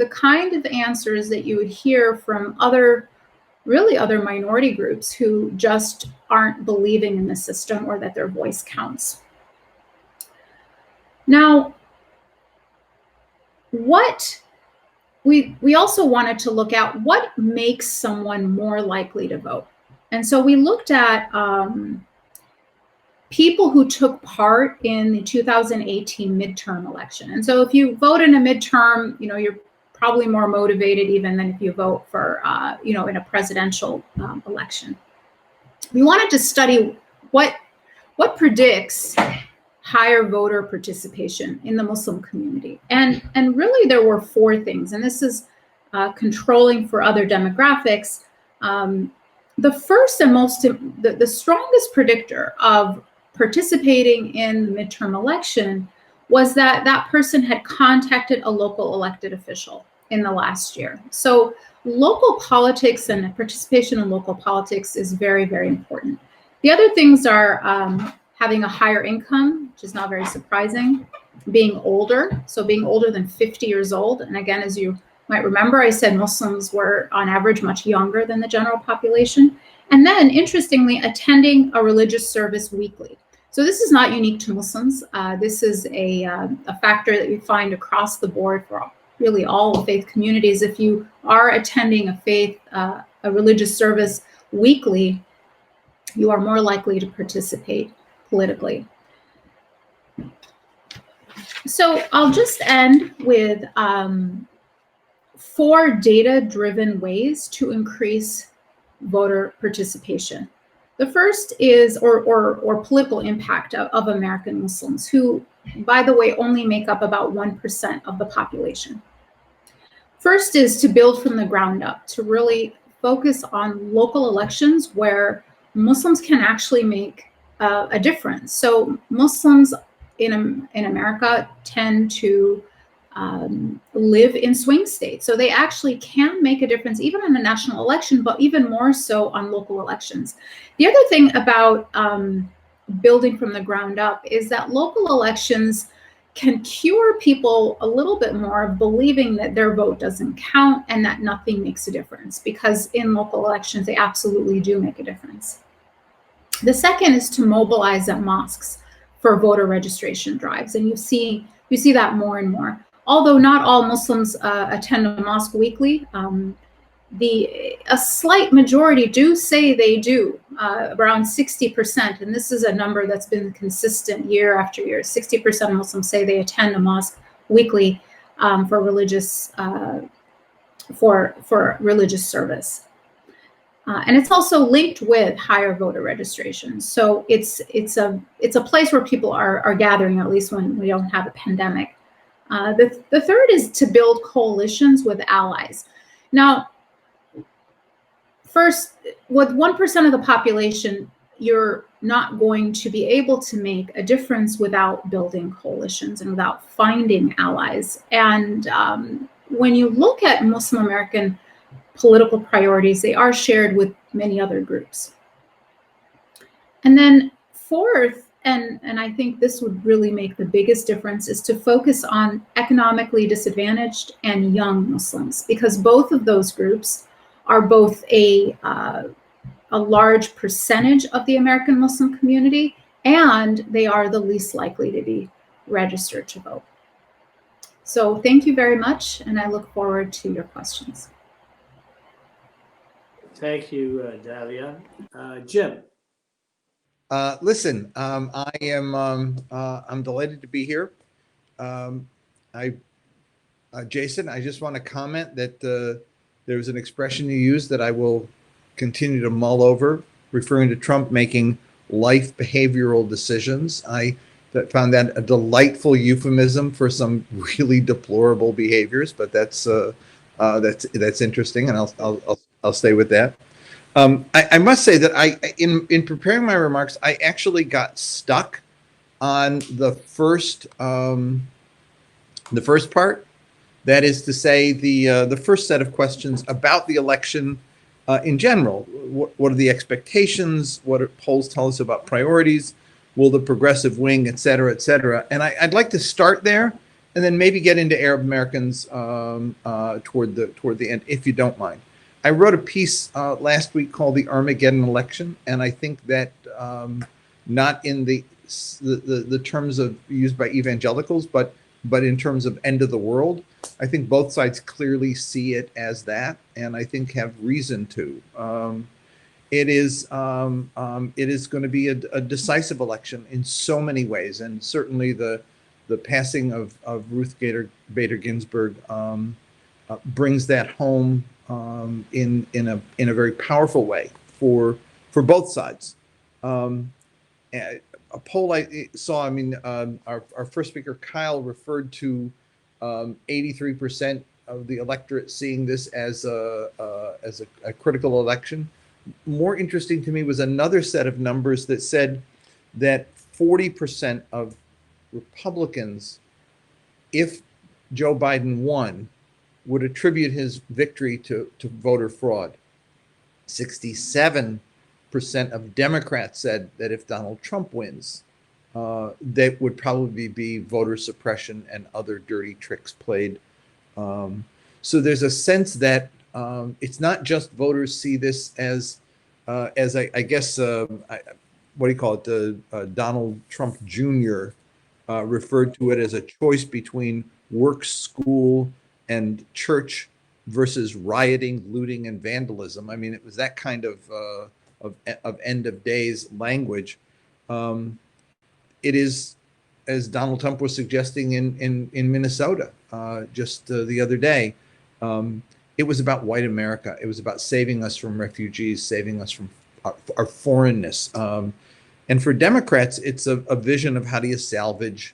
kind of answers that you would hear from other minority groups who just aren't believing in the system or that their voice counts. Now, what we also wanted to look at, what makes someone more likely to vote? And so we looked at people who took part in the 2018 midterm election. And so if you vote in a midterm, you're probably more motivated even than if you vote for, in a presidential election. We wanted to study what predicts higher voter participation in the Muslim community. And really there were four things, and this is controlling for other demographics. The first and the strongest predictor of participating in the midterm election was that person had contacted a local elected official in the last year. So local politics and participation in local politics is very, very important. The other things are having a higher income, which is not very surprising, being older, so being older than 50 years old. And again, as you might remember, I said Muslims were on average much younger than the general population. And then, interestingly, attending a religious service weekly. So this is not unique to Muslims. This is a factor that you find across the board for really all faith communities. If you are attending a religious service weekly, you are more likely to participate politically. So I'll just end with 4 data-driven ways to increase voter participation. The first is, or political impact of American Muslims, who, by the way, only make up about 1% of the population. First is to build from the ground up, to really focus on local elections where Muslims can actually make a difference. So Muslims in America tend to live in swing states. So they actually can make a difference even on a national election, but even more so on local elections. The other thing about building from the ground up is that local elections can cure people a little bit more of believing that their vote doesn't count and that nothing makes a difference, because in local elections, they absolutely do make a difference. The second is to mobilize at mosques. for voter registration drives, and you see that more and more. Although not all Muslims attend a mosque weekly, a slight majority do say they do, around 60%, and this is a number that's been consistent year after year. 60% of Muslims say they attend a mosque weekly for religious service. And it's also linked with higher voter registration. So it's a place where people are gathering, at least when we don't have a pandemic. The third is to build coalitions with allies. Now, first, with 1% of the population, you're not going to be able to make a difference without building coalitions and without finding allies. And when you look at Muslim American political priorities, they are shared with many other groups. And then fourth, and I think this would really make the biggest difference, is to focus on economically disadvantaged and young Muslims, because both of those groups are both a large percentage of the American Muslim community, and they are the least likely to be registered to vote. So thank you very much, and I look forward to your questions. Thank you, Dalia. Jim. Listen, I'm delighted to be here. Jason, I just want to comment that there was an expression you used that I will continue to mull over, referring to Trump making life behavioral decisions. I found that a delightful euphemism for some really deplorable behaviors, but that's interesting, and I'll stay with that. I must say that in preparing my remarks, I actually got stuck on the first part. That is to say, the first set of questions about the election in general. What are the expectations? What do polls tell us about priorities? Will the progressive wing, et cetera, et cetera? And I'd like to start there, and then maybe get into Arab Americans toward the end, if you don't mind. I wrote a piece last week called "The Armageddon Election," and I think that not in the terms of used by evangelicals, but in terms of end of the world. I think both sides clearly see it as that, and I think have reason to. It is going to be a decisive election in so many ways, and certainly the passing of Ruth Bader Ginsburg brings that home in a very powerful way for both sides. A poll I saw, our first speaker, Kyle, referred to 83% of the electorate seeing this as a critical election. More interesting to me was another set of numbers that said that 40% of Republicans, if Joe Biden won, would attribute his victory to voter fraud. 67% of Democrats said that if Donald Trump wins, that would probably be voter suppression and other dirty tricks played. So there's a sense that it's not just voters see this as I guess, what do you call it? Donald Trump Jr. Referred to it as a choice between work, school, and church versus rioting, looting, and vandalism. I mean, it was that kind of end of days language. It is, as Donald Trump was suggesting in Minnesota just the other day, it was about white America. It was about saving us from refugees, saving us from our foreignness. And for Democrats, it's a vision of how do you salvage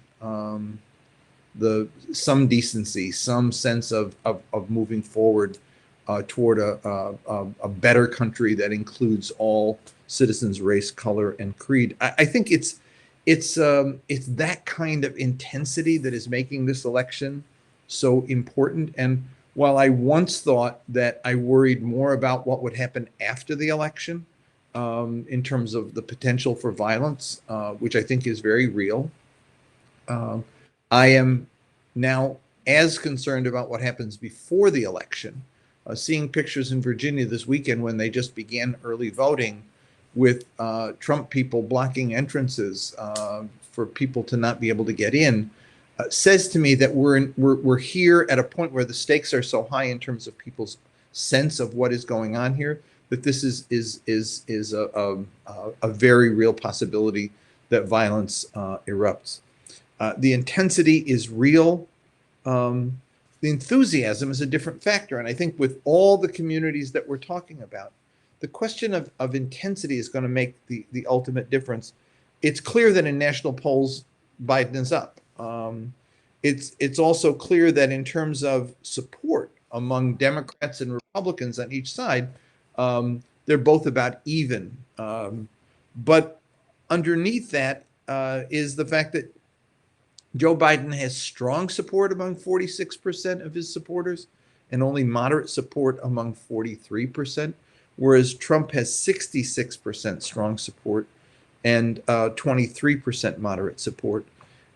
some decency, some sense of moving forward toward a better country that includes all citizens, race, color, and creed. I think it's that kind of intensity that is making this election so important. And while I once thought that I worried more about what would happen after the election in terms of the potential for violence, which I think is very real, I am now as concerned about what happens before the election. Seeing pictures in Virginia this weekend when they just began early voting, with Trump people blocking entrances for people to not be able to get in, says to me that we're here at a point where the stakes are so high in terms of people's sense of what is going on here, that this is a very real possibility that violence erupts. The intensity is real. The enthusiasm is a different factor. And I think with all the communities that we're talking about, the question of intensity is going to make the ultimate difference. It's clear that in national polls, Biden is up. It's also clear that in terms of support among Democrats and Republicans on each side, they're both about even. But underneath that is the fact that Joe Biden has strong support among 46% of his supporters and only moderate support among 43%, whereas Trump has 66% strong support and 23% moderate support.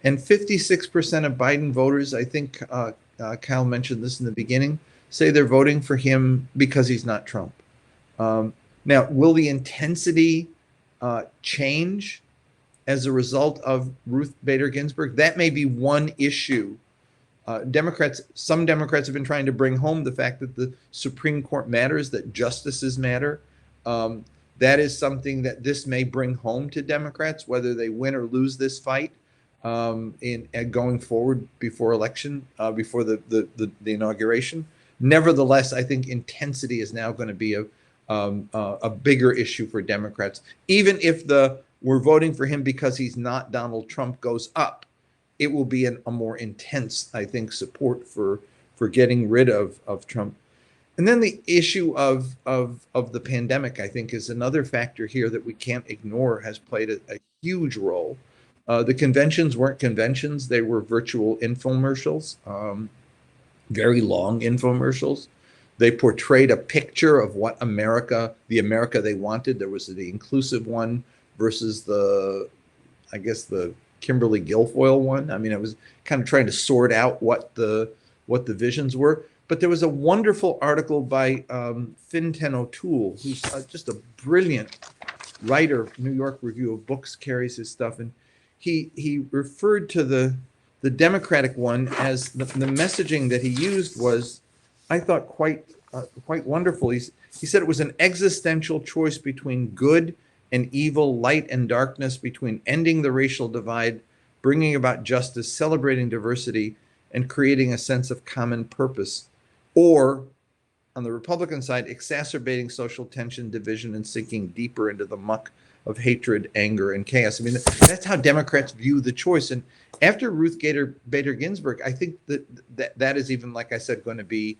And 56% of Biden voters, I think Kyle mentioned this in the beginning, say they're voting for him because he's not Trump. Now, will the intensity change as a result of Ruth Bader Ginsburg? That may be one issue. Some Democrats have been trying to bring home the fact that the Supreme Court matters, that justices matter. That is something that this may bring home to Democrats, whether they win or lose this fight going forward before election, before the inauguration. Nevertheless, I think intensity is now going to be a bigger issue for Democrats, even if we're voting for him because he's not Donald Trump goes up. It will be a more intense, I think, support for getting rid of Trump. And then the issue of the pandemic, I think, is another factor here that we can't ignore, has played a huge role. The conventions weren't conventions. They were virtual infomercials, very long infomercials. They portrayed a picture of what the America they wanted. There was the inclusive one versus the Kimberly Guilfoyle one. I mean, I was kind of trying to sort out what the visions were. But there was a wonderful article by Fintan O'Toole, who's just a brilliant writer. New York Review of Books carries his stuff, and he referred to the Democratic one as the messaging that he used was, I thought, quite wonderful. He said it was an existential choice between good and evil, light and darkness, between ending the racial divide, bringing about justice, celebrating diversity, and creating a sense of common purpose, or on the Republican side, exacerbating social tension, division, and sinking deeper into the muck of hatred, anger, and chaos. I mean, that's how Democrats view the choice. And after Ruth Bader Ginsburg, I think that is even, like I said, going to be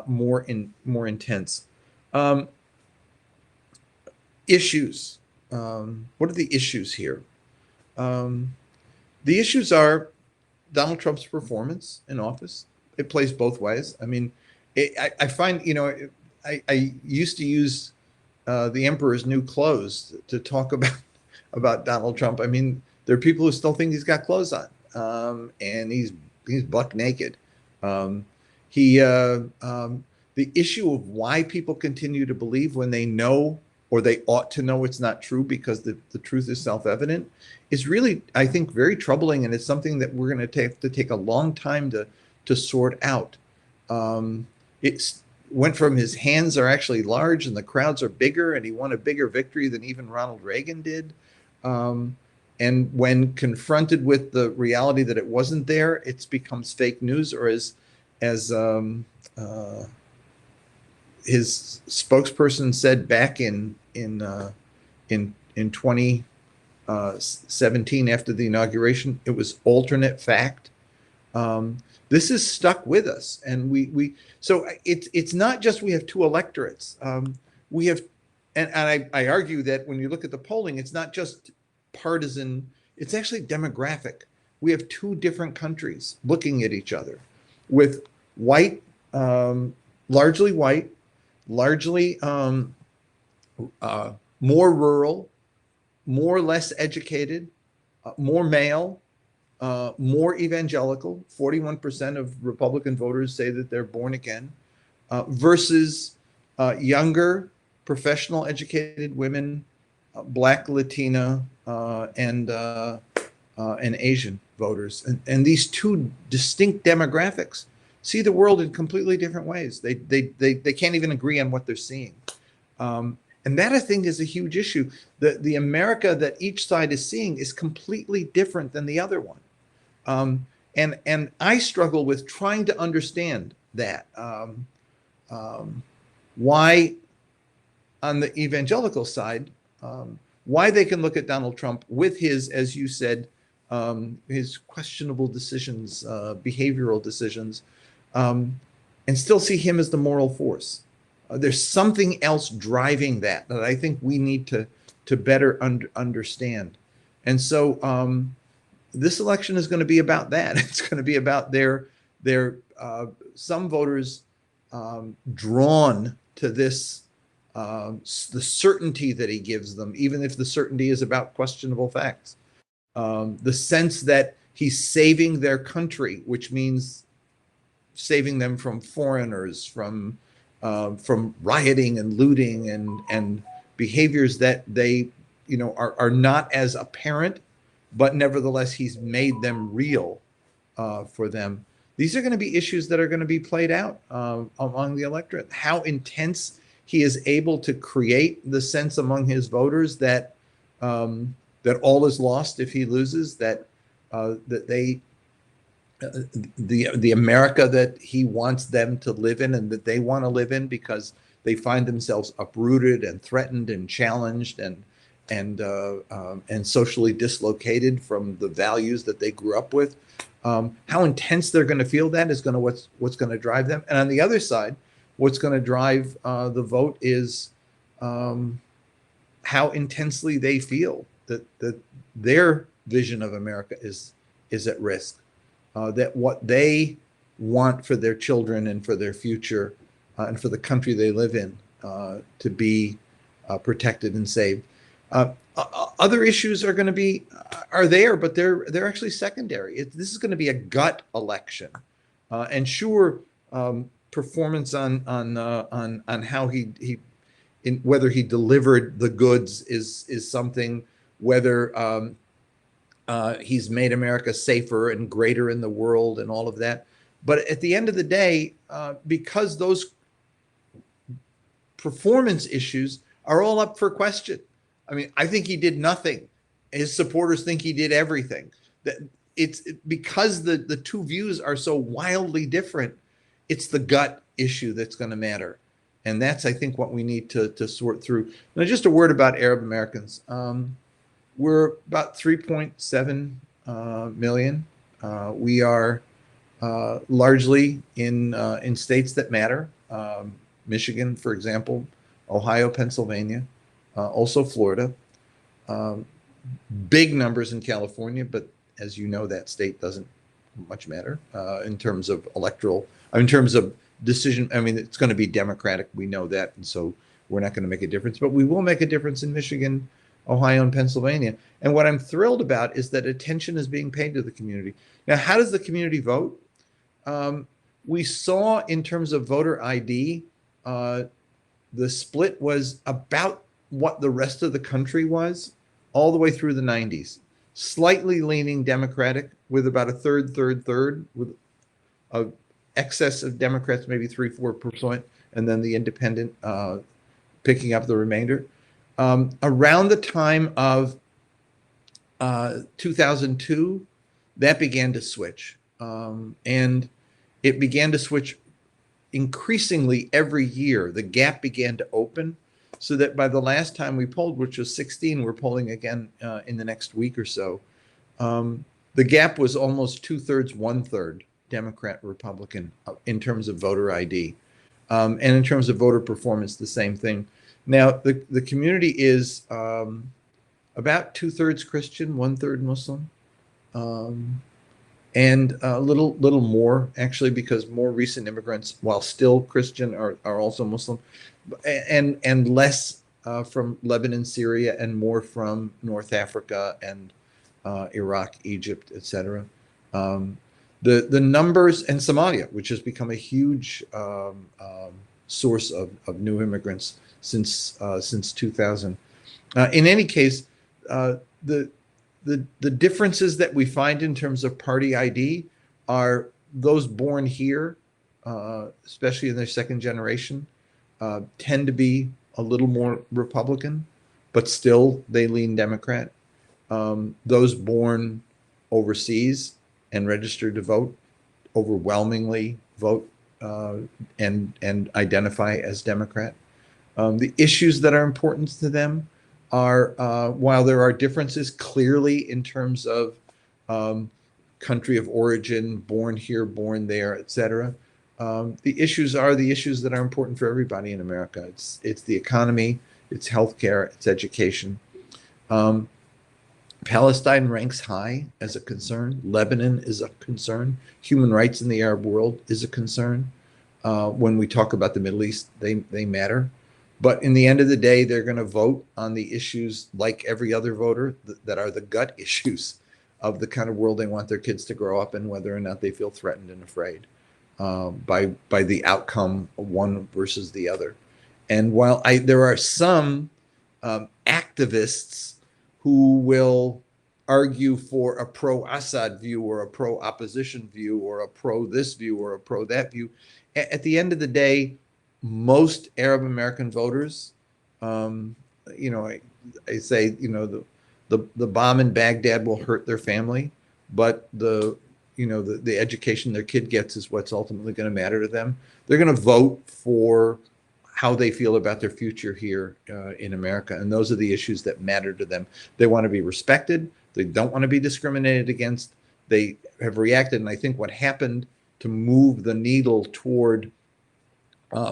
more intense. Issues. What are the issues here? The issues are Donald Trump's performance in office. It plays both ways. I mean, I find, I used to use the emperor's new clothes to talk about Donald Trump. I mean, there are people who still think he's got clothes on, and he's buck naked. The issue of why people continue to believe when they know, or they ought to know, it's not true because the truth is self-evident, is really, I think, very troubling, and it's something that we're going to have to take a long time to sort out. It went from his hands are actually large and the crowds are bigger, and he won a bigger victory than even Ronald Reagan did. And when confronted with the reality that it wasn't there, it becomes fake news, or as his spokesperson said back in 2017 after the inauguration, it was alternate fact. This is stuck with us, and so it's not just we have two electorates. We have, and I argue that when you look at the polling, it's not just partisan, it's actually demographic. We have two different countries looking at each other, with white, largely white, largely more rural, more less educated, more male, more evangelical. 41% of Republican voters say that they're born again, versus younger, professional, educated women, Black, Latina, and Asian voters. And these two distinct demographics see the world in completely different ways. They can't even agree on what they're seeing. And that, I think, is a huge issue. The America that each side is seeing is completely different than the other one. And I struggle with trying to understand that. Why, on the evangelical side, why they can look at Donald Trump with his, as you said, his questionable decisions, behavioral decisions, and still see him as the moral force. There's something else driving that I think we need to better understand. And so this election is going to be about that. It's going to be about their some voters drawn to this, the certainty that he gives them, even if the certainty is about questionable facts. The sense that he's saving their country, which means saving them from foreigners, from rioting and looting and behaviors that they, are not as apparent, but nevertheless he's made them real for them. These are going to be issues that are going to be played out among the electorate. How intense he is able to create the sense among his voters that that all is lost if he loses, that they the America that he wants them to live in and that they want to live in, because they find themselves uprooted and threatened and challenged and socially dislocated from the values that they grew up with. How intense they're going to feel that is going to what's going to drive them. And on the other side, what's going to drive the vote is how intensely they feel that their vision of America is at risk. That what they want for their children and for their future and for the country they live in to be protected and saved. Other issues are going to be there, but they're actually secondary. This is going to be a gut election, and sure, performance on how he whether he delivered the goods is something. Whether he's made America safer and greater in the world and all of that. But at the end of the day, because those performance issues are all up for question. I mean, I think he did nothing. His supporters think he did everything. That it's because the two views are so wildly different. It's the gut issue that's going to matter. And that's, I think, what we need to sort through. Now, just a word about Arab Americans. We're about 3.7 million. We are largely in states that matter. Michigan, for example, Ohio, Pennsylvania, also Florida. Big numbers in California, but as you know, that state doesn't much matter in terms of in terms of decision. I mean, it's going to be Democratic. We know that, and so we're not going to make a difference. But we will make a difference in Michigan, Ohio, and Pennsylvania. And what I'm thrilled about is that attention is being paid to the community. Now, how does the community vote? We saw in terms of voter ID, the split was about what the rest of the country was all the way through the 90s. Slightly leaning Democratic with about a third, with a excess of Democrats, maybe 3-4%, and then the independent picking up the remainder. Around the time of 2002, that began to switch. And it began to switch increasingly every year. The gap began to open so that by the last time we polled, which was 16, we're polling again in the next week or so, the gap was almost 2/3, 1/3 Democrat, Republican in terms of voter ID. And in terms of voter performance, the same thing. Now, the community is about 2/3 Christian, 1/3 Muslim, and a little more actually, because more recent immigrants, while still Christian, are also Muslim, and less from Lebanon, Syria, and more from North Africa and Iraq, Egypt, etc. The numbers, and Somalia, which has become a huge source of new immigrants since 2000. In any case, the differences that we find in terms of party ID are those born here, especially in their second generation, tend to be a little more Republican, but still they lean Democrat. Those born overseas and registered to vote overwhelmingly vote and identify as Democrat. The issues that are important to them are, while there are differences clearly in terms of country of origin, born here, born there, etc., the issues are the issues that are important for everybody in America. It's the economy, it's healthcare, it's education. Palestine ranks high as a concern. Lebanon is a concern. Human rights in the Arab world is a concern. When we talk about the Middle East, they matter. But in the end of the day, they're going to vote on the issues like every other voter that are the gut issues of the kind of world they want their kids to grow up in, whether or not they feel threatened and afraid by the outcome of one versus the other. And while there are some activists who will argue for a pro-Assad view or a pro-opposition view or a pro-this view or a pro-that view, at the end of the day, most Arab American voters, I say, the bomb in Baghdad will hurt their family, but the education their kid gets is what's ultimately going to matter to them. They're going to vote for how they feel about their future here in America, and those are the issues that matter to them. They want to be respected. They don't want to be discriminated against. They have reacted, and I think what happened to move the needle toward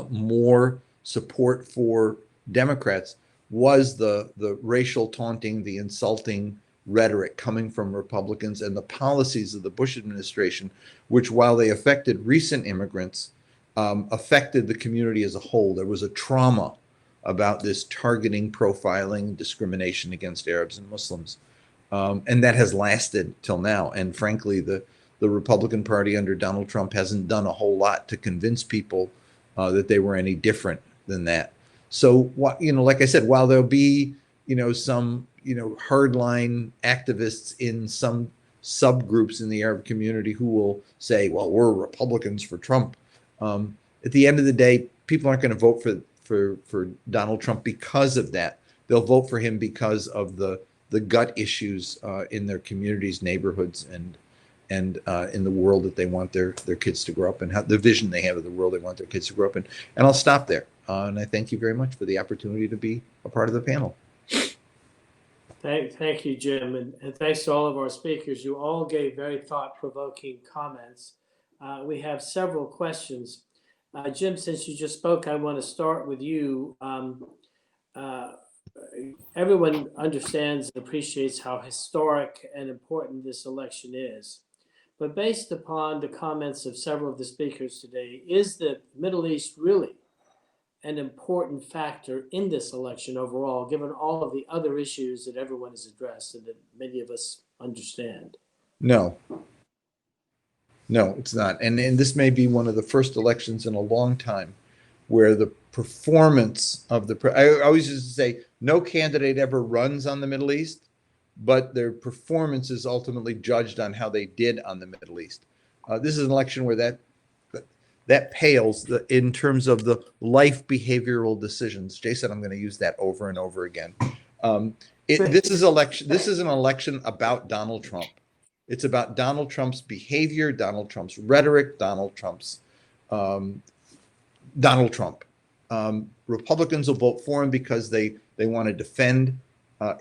more support for Democrats was the racial taunting, the insulting rhetoric coming from Republicans and the policies of the Bush administration, which, while they affected recent immigrants, affected the community as a whole. There was a trauma about this targeting, profiling, discrimination against Arabs and Muslims. And that has lasted till now. And frankly, the Republican Party under Donald Trump hasn't done a whole lot to convince people that they were any different than that. So, like I said, while there'll be, some, hardline activists in some subgroups in the Arab community who will say, well, we're Republicans for Trump. At the end of the day, people aren't going to vote for Donald Trump because of that. They'll vote for him because of the gut issues in their communities, neighborhoods, and in the world that they want their kids to grow up in, how the vision they have of the world they want their kids to grow up in. And I'll stop there. And I thank you very much for the opportunity to be a part of the panel. Thank you, Jim, and thanks to all of our speakers. You all gave very thought-provoking comments. We have several questions. Jim, since you just spoke, I want to start with you. Everyone understands and appreciates how historic and important this election is. But based upon the comments of several of the speakers today, is the Middle East really an important factor in this election overall, given all of the other issues that everyone has addressed and that many of us understand? No, it's not. And this may be one of the first elections in a long time where the performance of I always used to say, no candidate ever runs on the Middle East, but their performance is ultimately judged on how they did on the Middle East. This is an election where that pales in terms of the life behavioral decisions. Jason, I'm going to use that over and over again. This is an election about Donald Trump. It's about Donald Trump's behavior, Donald Trump's rhetoric, Donald Trump. Republicans will vote for him because they want to defend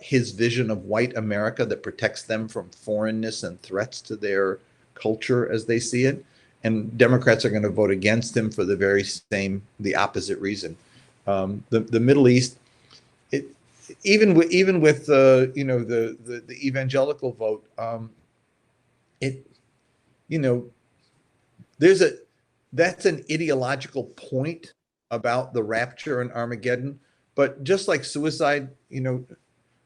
his vision of white America that protects them from foreignness and threats to their culture as they see it. And Democrats are going to vote against him for the opposite reason. The Middle East, even with the evangelical vote, that's an ideological point about the rapture and Armageddon. But just like suicide,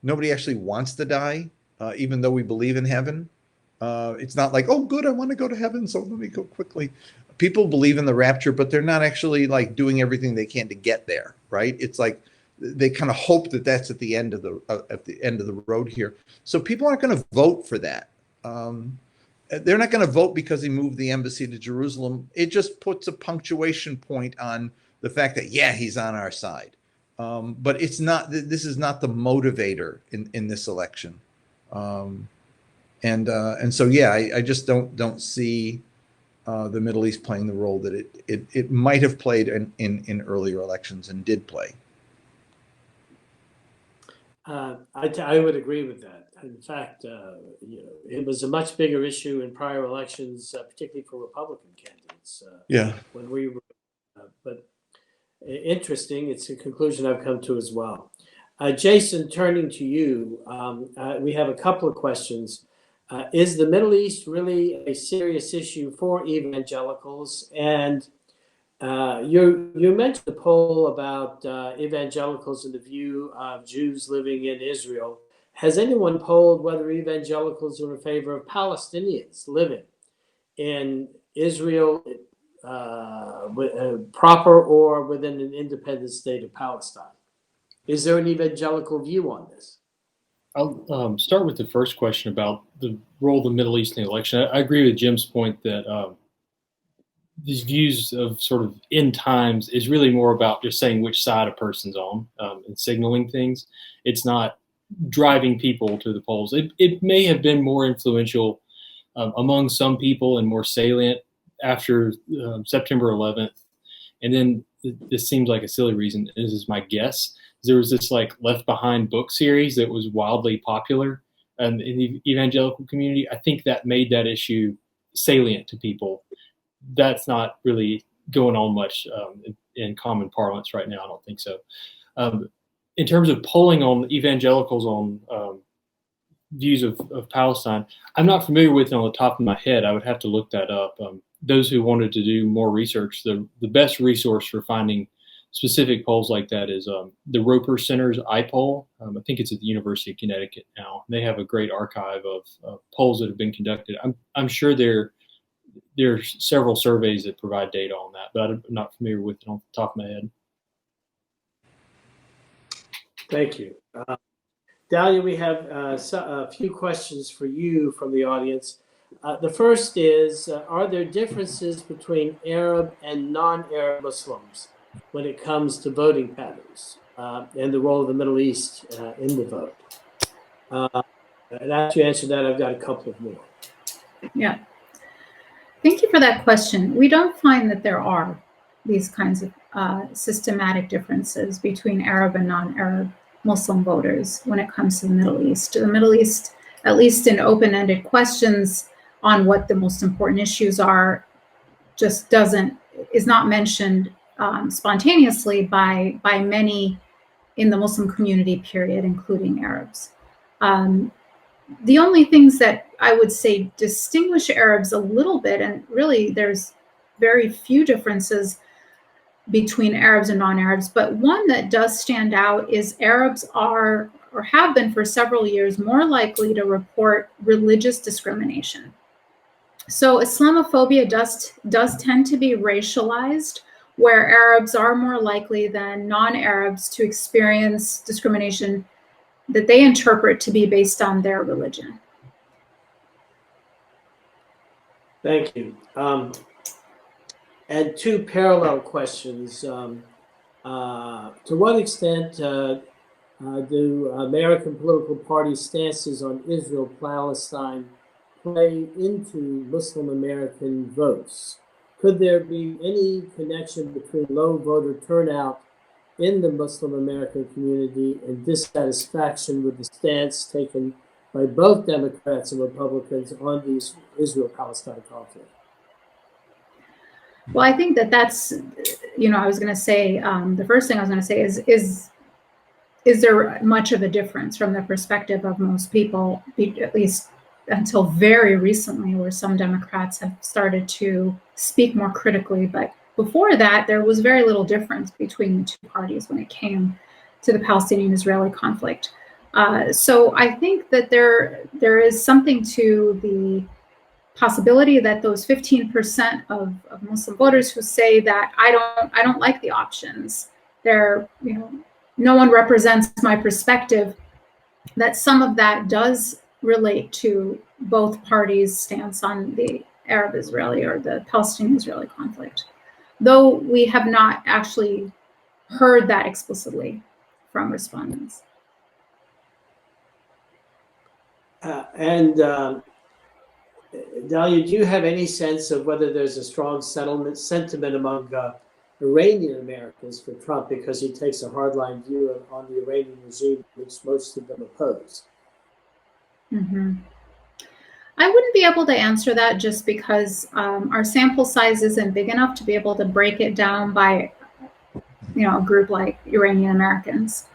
nobody actually wants to die, even though we believe in heaven. It's not like, oh, good, I want to go to heaven, so let me go quickly. People believe in the rapture, but they're not actually like doing everything they can to get there, right? It's like they kind of hope that that's at the end of the road here. So people aren't going to vote for that. They're not going to vote because he moved the embassy to Jerusalem. It just puts a punctuation point on the fact that, yeah, he's on our side. But it's not. This is not the motivator in this election. And so, yeah, I just don't see the Middle East playing the role that it might have played in earlier elections and did play. I would agree with that. In fact, it was a much bigger issue in prior elections, particularly for Republican candidates. When we were, but interesting. It's a conclusion I've come to as well. Jason, turning to you, we have a couple of questions. Is the Middle East really a serious issue for evangelicals? And you mentioned the poll about evangelicals and the view of Jews living in Israel. Has anyone polled whether evangelicals are in favor of Palestinians living in Israel proper or within an independent state of Palestine? Is there an evangelical view on this? I'll start with the first question about the role of the Middle East in the election. I agree with Jim's point that these views of sort of end times is really more about just saying which side a person's on and signaling things. It's not driving people to the polls. It may have been more influential among some people and more salient after September 11th. And then this seems like a silly reason. This is my guess. There was this like Left Behind book series that was wildly popular in the evangelical community. I think that made that issue salient to people. That's not really going on much in common parlance right now. I don't think so. In terms of polling on evangelicals on views of Palestine, I'm not familiar with it on the top of my head. I would have to look that up. Those who wanted to do more research, the best resource for finding specific polls like that is the Roper Center's iPoll. I think it's at the University of Connecticut now. They have a great archive of polls that have been conducted. I'm sure there are several surveys that provide data on that, but I'm not familiar with it on the top of my head. Thank you. Dalia, we have a few questions for you from the audience. The first is, are there differences between Arab and non-Arab Muslims when it comes to voting patterns and the role of the Middle East in the vote? And after you answer that, I've got a couple of more. Yeah. Thank you for that question. We don't find that there are these kinds of systematic differences between Arab and non-Arab Muslim voters when it comes to the Middle East. The Middle East, at least in open-ended questions on what the most important issues are, just is not mentioned spontaneously by many in the Muslim community, period, including Arabs. The only things that I would say distinguish Arabs a little bit, and really there's very few differences between Arabs and non-Arabs, but one that does stand out is Arabs are, or have been for several years, more likely to report religious discrimination. So Islamophobia does tend to be racialized, where Arabs are more likely than non-Arabs to experience discrimination that they interpret to be based on their religion. Thank you. And two parallel questions. To what extent do American political party stances on Israel-Palestine play into Muslim American votes? Could there be any connection between low voter turnout in the Muslim American community and dissatisfaction with the stance taken by both Democrats and Republicans on the Israel-Palestine conflict? Well, I think that's, I was going to say, the first thing I was going to say is there much of a difference from the perspective of most people, at least until very recently, where some Democrats have started to speak more critically. But before that, there was very little difference between the two parties when it came to the Palestinian-Israeli conflict. So I think that there is something to the possibility that those 15% of Muslim voters who say that I don't like the options, they're no one represents my perspective, that some of that does relate to both parties' stance on the Arab-Israeli or the Palestinian-Israeli conflict, though we have not actually heard that explicitly from respondents. Dalia, do you have any sense of whether there's a strong sentiment among Iranian Americans for Trump because he takes a hardline view on the Iranian regime, which most of them oppose? Mm-hmm. I wouldn't be able to answer that just because our sample size isn't big enough to be able to break it down by, a group like Iranian Americans.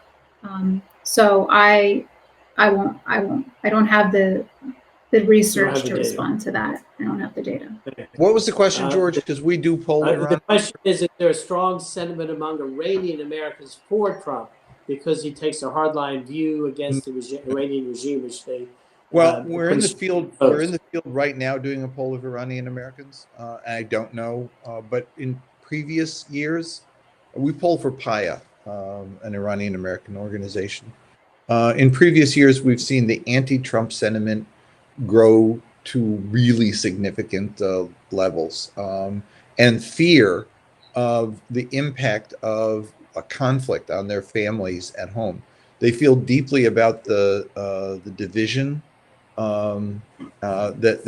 So I don't have the research to respond to that. I don't have the data. What was the question, George? Because we do poll Iran. The question is there a strong sentiment among Iranian Americans for Trump because he takes a hardline view against the Iranian regime, which they we're in the field. We're in the field right now doing a poll of Iranian Americans. I don't know, but in previous years, we polled for PAYA, an Iranian American organization. In previous years, we've seen the anti-Trump sentiment grow to really significant levels, and fear of the impact of a conflict on their families at home. They feel deeply about the division that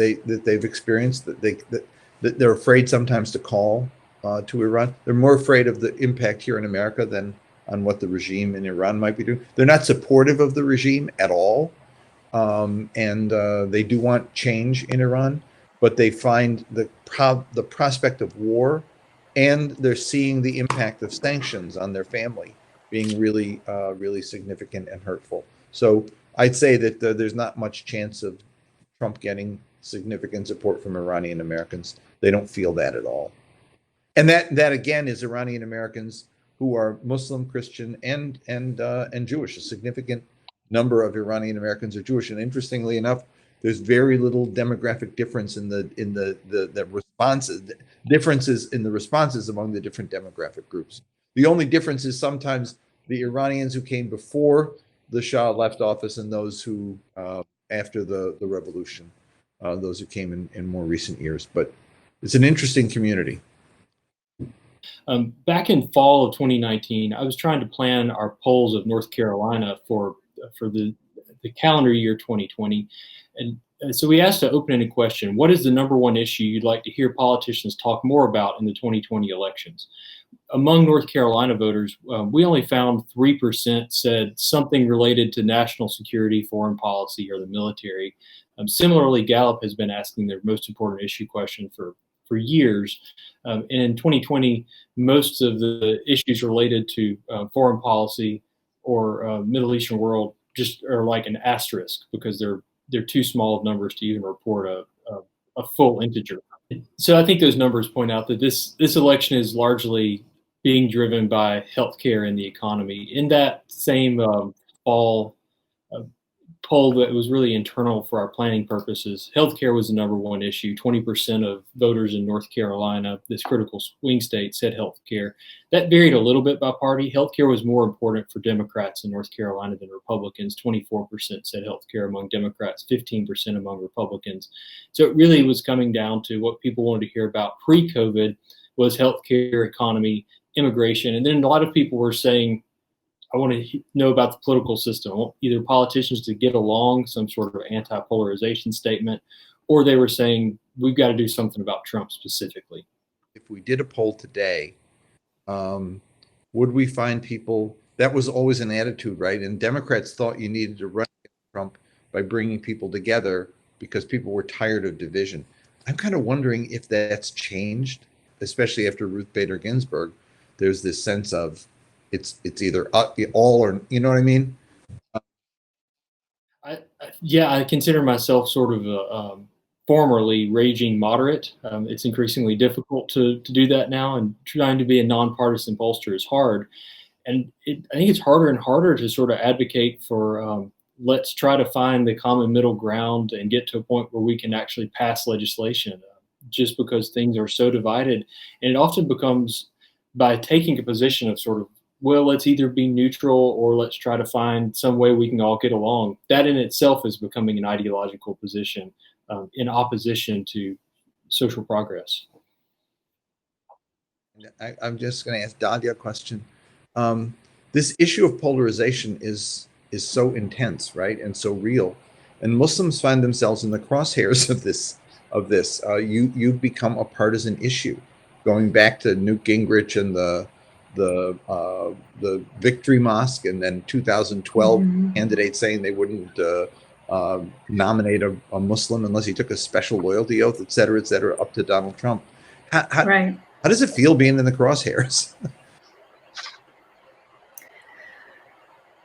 they've experienced. That they're afraid sometimes to call to Iran. They're more afraid of the impact here in America than on what the regime in Iran might be doing. They're not supportive of the regime at all. And they do want change in Iran, but they find the prospect of war, and they're seeing the impact of sanctions on their family being really, really significant and hurtful. So I'd say that there's not much chance of Trump getting significant support from Iranian Americans. They don't feel that at all. And that again is Iranian Americans who are Muslim, Christian, and Jewish. A significant number of Iranian Americans are Jewish, and interestingly enough, there's very little demographic difference in the responses, differences in the responses among the different demographic groups. The only difference is sometimes the Iranians who came before the Shah left office and those who after the revolution, those who came in more recent years. But it's an interesting community. Back in fall of 2019, I was trying to plan our polls of North Carolina for the calendar year 2020. And so we asked an open-ended question: what is the number one issue you'd like to hear politicians talk more about in the 2020 elections? Among North Carolina voters, we only found 3% said something related to national security, foreign policy, or the military. Similarly, Gallup has been asking their most important issue question for years. And in 2020, most of the issues related to foreign policy or Middle Eastern world just are like an asterisk because they're too small of numbers to even report a full integer. So I think those numbers point out that this election is largely being driven by healthcare and the economy. In that same fall poll that was really internal for our planning purposes, healthcare was the number one issue. 20% of voters in North Carolina, this critical swing state, said healthcare. That varied a little bit by party. Healthcare was more important for Democrats in North Carolina than Republicans. 24% said healthcare among Democrats, 15% among Republicans. So it really was coming down to what people wanted to hear about pre-COVID was healthcare, economy, immigration. And then a lot of people were saying, I want to know about the political system. I want either politicians to get along, some sort of anti-polarization statement, or they were saying, we've got to do something about Trump specifically. If we did a poll today, would we find people, that was always an attitude, right? And Democrats thought you needed to run Trump by bringing people together because people were tired of division. I'm kind of wondering if that's changed, especially after Ruth Bader Ginsburg. There's this sense of, it's either all or, you know what I mean? I consider myself sort of a formerly raging moderate. It's increasingly difficult to do that now, and trying to be a nonpartisan pollster is hard. And I think it's harder and harder to sort of advocate for let's try to find the common middle ground and get to a point where we can actually pass legislation, just because things are so divided. And it often becomes, by taking a position of sort of well, let's either be neutral or let's try to find some way we can all get along. That in itself is becoming an ideological position in opposition to social progress. I'm just going to ask Dalia a question. This issue of polarization is so intense, right, and so real, and Muslims find themselves in the crosshairs of this. You've become a partisan issue, going back to Newt Gingrich and the Victory Mosque, and then 2012 candidate saying they wouldn't nominate a Muslim unless he took a special loyalty oath, et cetera, up to Donald Trump. Right. How does it feel being in the crosshairs?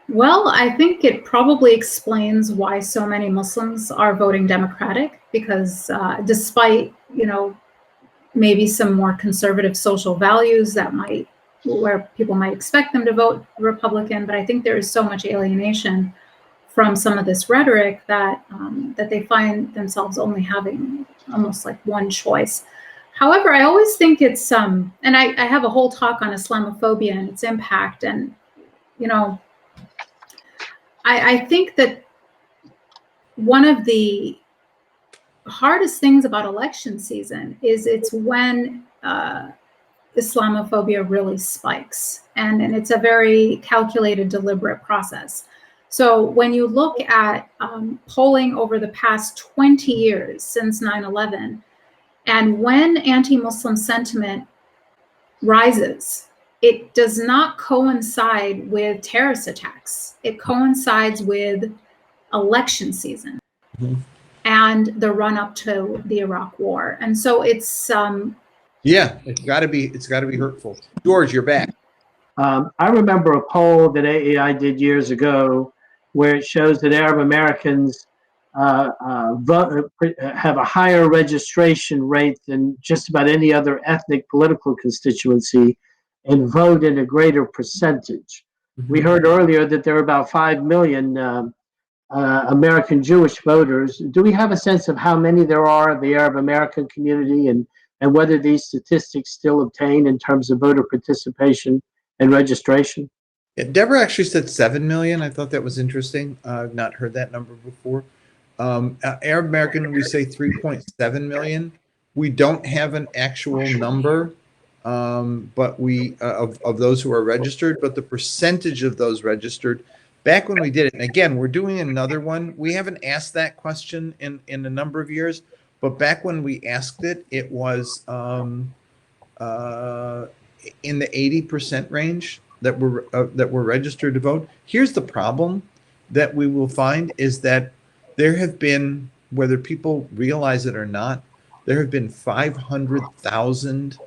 Well, I think it probably explains why so many Muslims are voting Democratic, because despite, maybe some more conservative social values where people might expect them to vote Republican, but I think there is so much alienation from some of this rhetoric that they find themselves only having almost like one choice. However, I always think it's and I have a whole talk on Islamophobia and its impact, and I think that one of the hardest things about election season is it's when Islamophobia really spikes, and it's a very calculated, deliberate process. So when you look at polling over the past 20 years since 9/11, and when anti-Muslim sentiment rises, it does not coincide with terrorist attacks. It coincides with election season and the run up to the Iraq War. And so it's yeah, it's got to be hurtful. George, you're back. I remember a poll that AEI did years ago where it shows that Arab Americans have a higher registration rate than just about any other ethnic political constituency and vote in a greater percentage. We heard earlier that there are about 5 million American Jewish voters. Do we have a sense of how many there are of the Arab American community, and whether these statistics still obtain in terms of voter participation and registration? Yeah, Debra actually said 7 million. I thought that was interesting. I've not heard that number before. Arab American, we say 3.7 million. We don't have an actual number, but we of those who are registered, but the percentage of those registered back when we did it, and again, we're doing another one. We haven't asked that question in a number of years, but back when we asked it, it was in the 80% range that were registered to vote. Here's the problem that we will find is that there have been, whether people realize it or not, there have been 500,000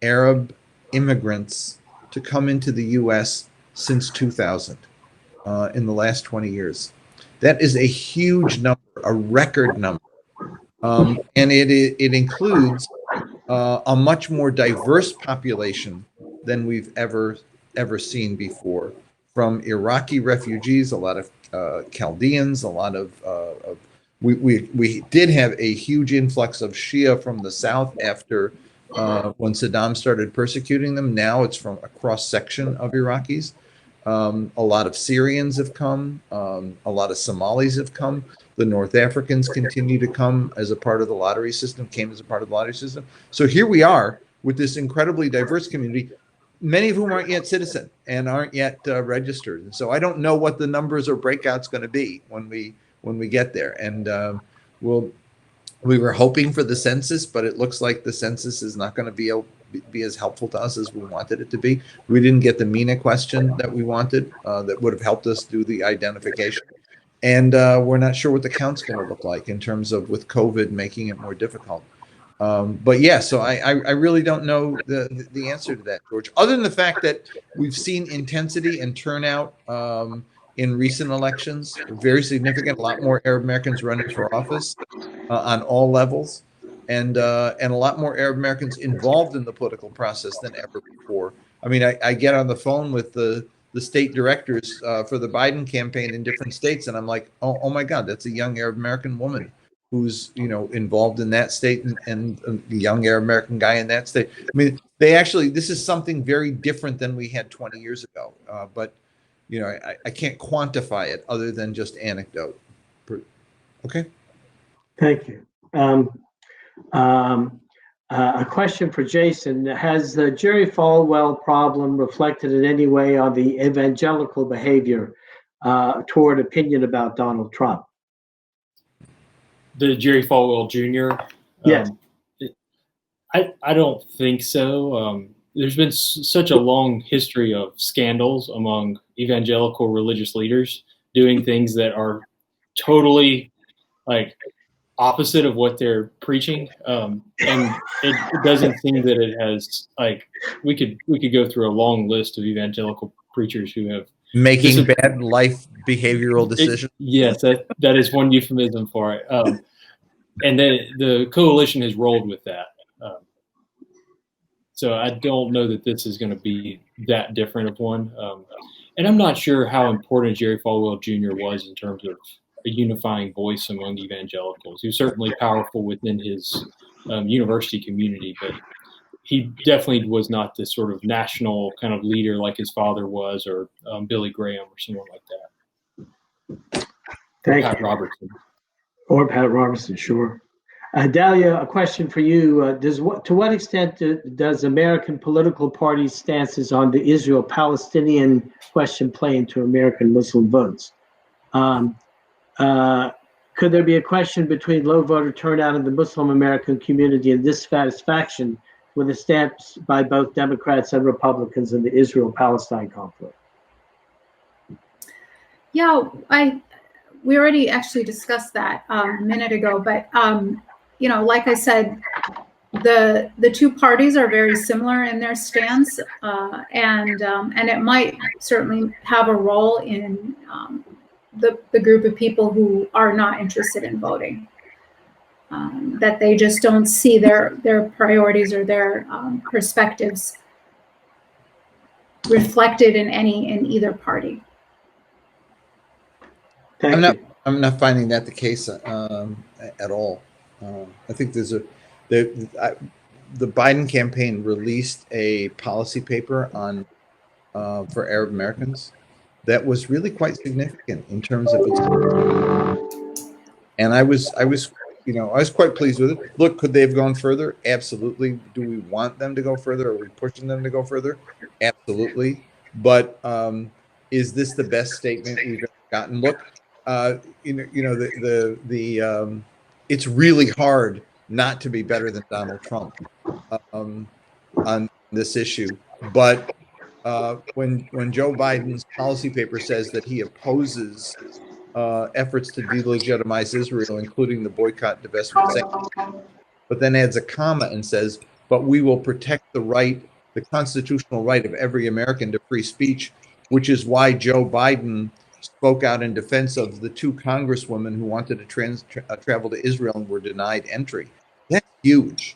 Arab immigrants to come into the U.S. since 2000 in the last 20 years. That is a huge number, a record number. And it includes a much more diverse population than we've ever seen before. From Iraqi refugees, a lot of Chaldeans, a lot of we did have a huge influx of Shia from the south after when Saddam started persecuting them. Now it's from a cross section of Iraqis. A lot of Syrians have come. A lot of Somalis have come. The North Africans continue to come as a part of the lottery system, came as a part of the lottery system. So here we are with this incredibly diverse community, many of whom aren't yet citizen and aren't yet registered. And so I don't know what the numbers or breakouts going to be when we get there. And we were hoping for the census, but it looks like the census is not going to be as helpful to us as we wanted it to be. We didn't get the MENA question that we wanted that would have helped us do the identification. And we're not sure what the count's going to look like in terms of with COVID making it more difficult. But yeah, so I really don't know the answer to that, George, other than the fact that we've seen intensity and turnout in recent elections, very significant, a lot more Arab Americans running for office on all levels, and a lot more Arab Americans involved in the political process than ever before. I mean, I get on the phone with the state directors for the Biden campaign in different states, and I'm like, oh my God, that's a young Arab American woman who's involved in that state, and a young Arab American guy in that state. I mean, They actually, this is something very different than we had 20 years ago. But, you know, I can't quantify it other than just anecdote. Okay. Thank you. A question for Jason. Has the Jerry Falwell problem reflected in any way on the evangelical behavior toward opinion about Donald Trump? The Jerry Falwell Jr. Yes. I don't think so. There's been such a long history of scandals among evangelical religious leaders doing things that are totally like opposite of what they're preaching, and it doesn't seem that it has like we could go through a long list of evangelical preachers who have Making bad life behavioral decisions. Yes, that is one euphemism for it. And the coalition has rolled with that. So I don't know that this is going to be that different of one. And I'm not sure how important Jerry Falwell Jr. was in terms of a unifying voice among evangelicals. He was certainly powerful within his university community, but he definitely was not this sort of national kind of leader like his father was, or Billy Graham or someone like that. Pat Robertson. Or Pat Robertson, sure. Dalia, a question for you. To what extent does American political parties' stances on the Israel-Palestinian question play into American Muslim votes? Could there be a question between low voter turnout in the Muslim American community and dissatisfaction with the stance by both Democrats and Republicans in the Israel-Palestine conflict? Yeah, we already actually discussed that a minute ago, but you know, like I said, the two parties are very similar in their stance, and it might certainly have a role in the group of people who are not interested in voting, that they just don't see their priorities or their perspectives reflected in either party. I'm not finding that the case at all. I think the Biden campaign released a policy paper on for Arab Americans that was really quite significant in terms of its, and I was quite pleased with it. Look, could they have gone further? Absolutely. Do we want them to go further? Are we pushing them to go further? Absolutely. But is this the best statement we've ever gotten? Look, it's really hard not to be better than Donald Trump on this issue. But when Joe Biden's policy paper says that he opposes efforts to delegitimize Israel, including the boycott, divestment, sanctions, but then adds a comma and says, but we will protect the constitutional right of every American to free speech, which is why Joe Biden spoke out in defense of the two congresswomen who wanted to travel to Israel and were denied entry. That's huge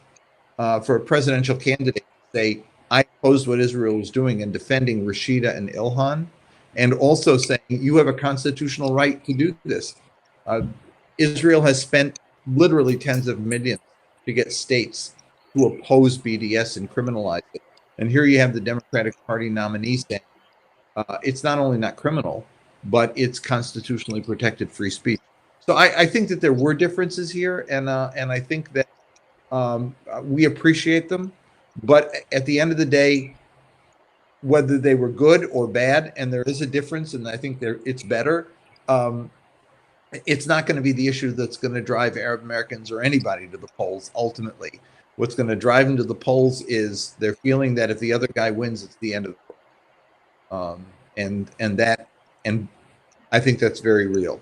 for a presidential candidate to say, I oppose what Israel was doing in defending Rashida and Ilhan, and also saying you have a constitutional right to do this. Israel has spent literally tens of millions to get states to oppose BDS and criminalize it. And here you have the Democratic Party nominee saying it's not only not criminal, but it's constitutionally protected free speech. So I think that there were differences here, and I think that we appreciate them. But at the end of the day, whether they were good or bad, and there is a difference, and I think it's better, it's not going to be the issue that's going to drive Arab Americans or anybody to the polls ultimately. What's going to drive them to the polls is their feeling that if the other guy wins, it's the end of the world. And I think that's very real.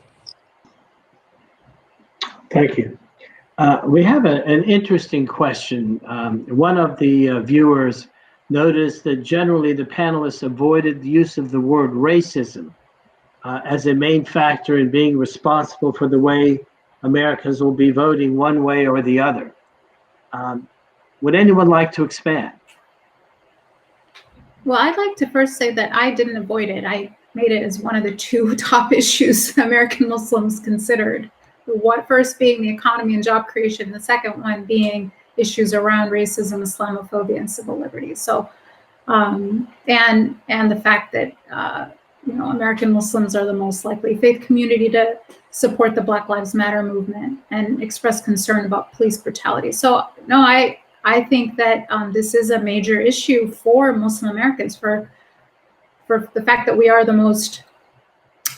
Thank you. We have an interesting question. One of the viewers noticed that generally the panelists avoided the use of the word racism as a main factor in being responsible for the way Americans will be voting one way or the other. Would anyone like to expand? Well, I'd like to first say that I didn't avoid it. I made it as one of the two top issues American Muslims considered. First being the economy and job creation, the second one being issues around racism, Islamophobia, and civil liberties. So, and the fact that American Muslims are the most likely faith community to support the Black Lives Matter movement and express concern about police brutality. So, no, I think that this is a major issue for Muslim Americans, for the fact that we are the most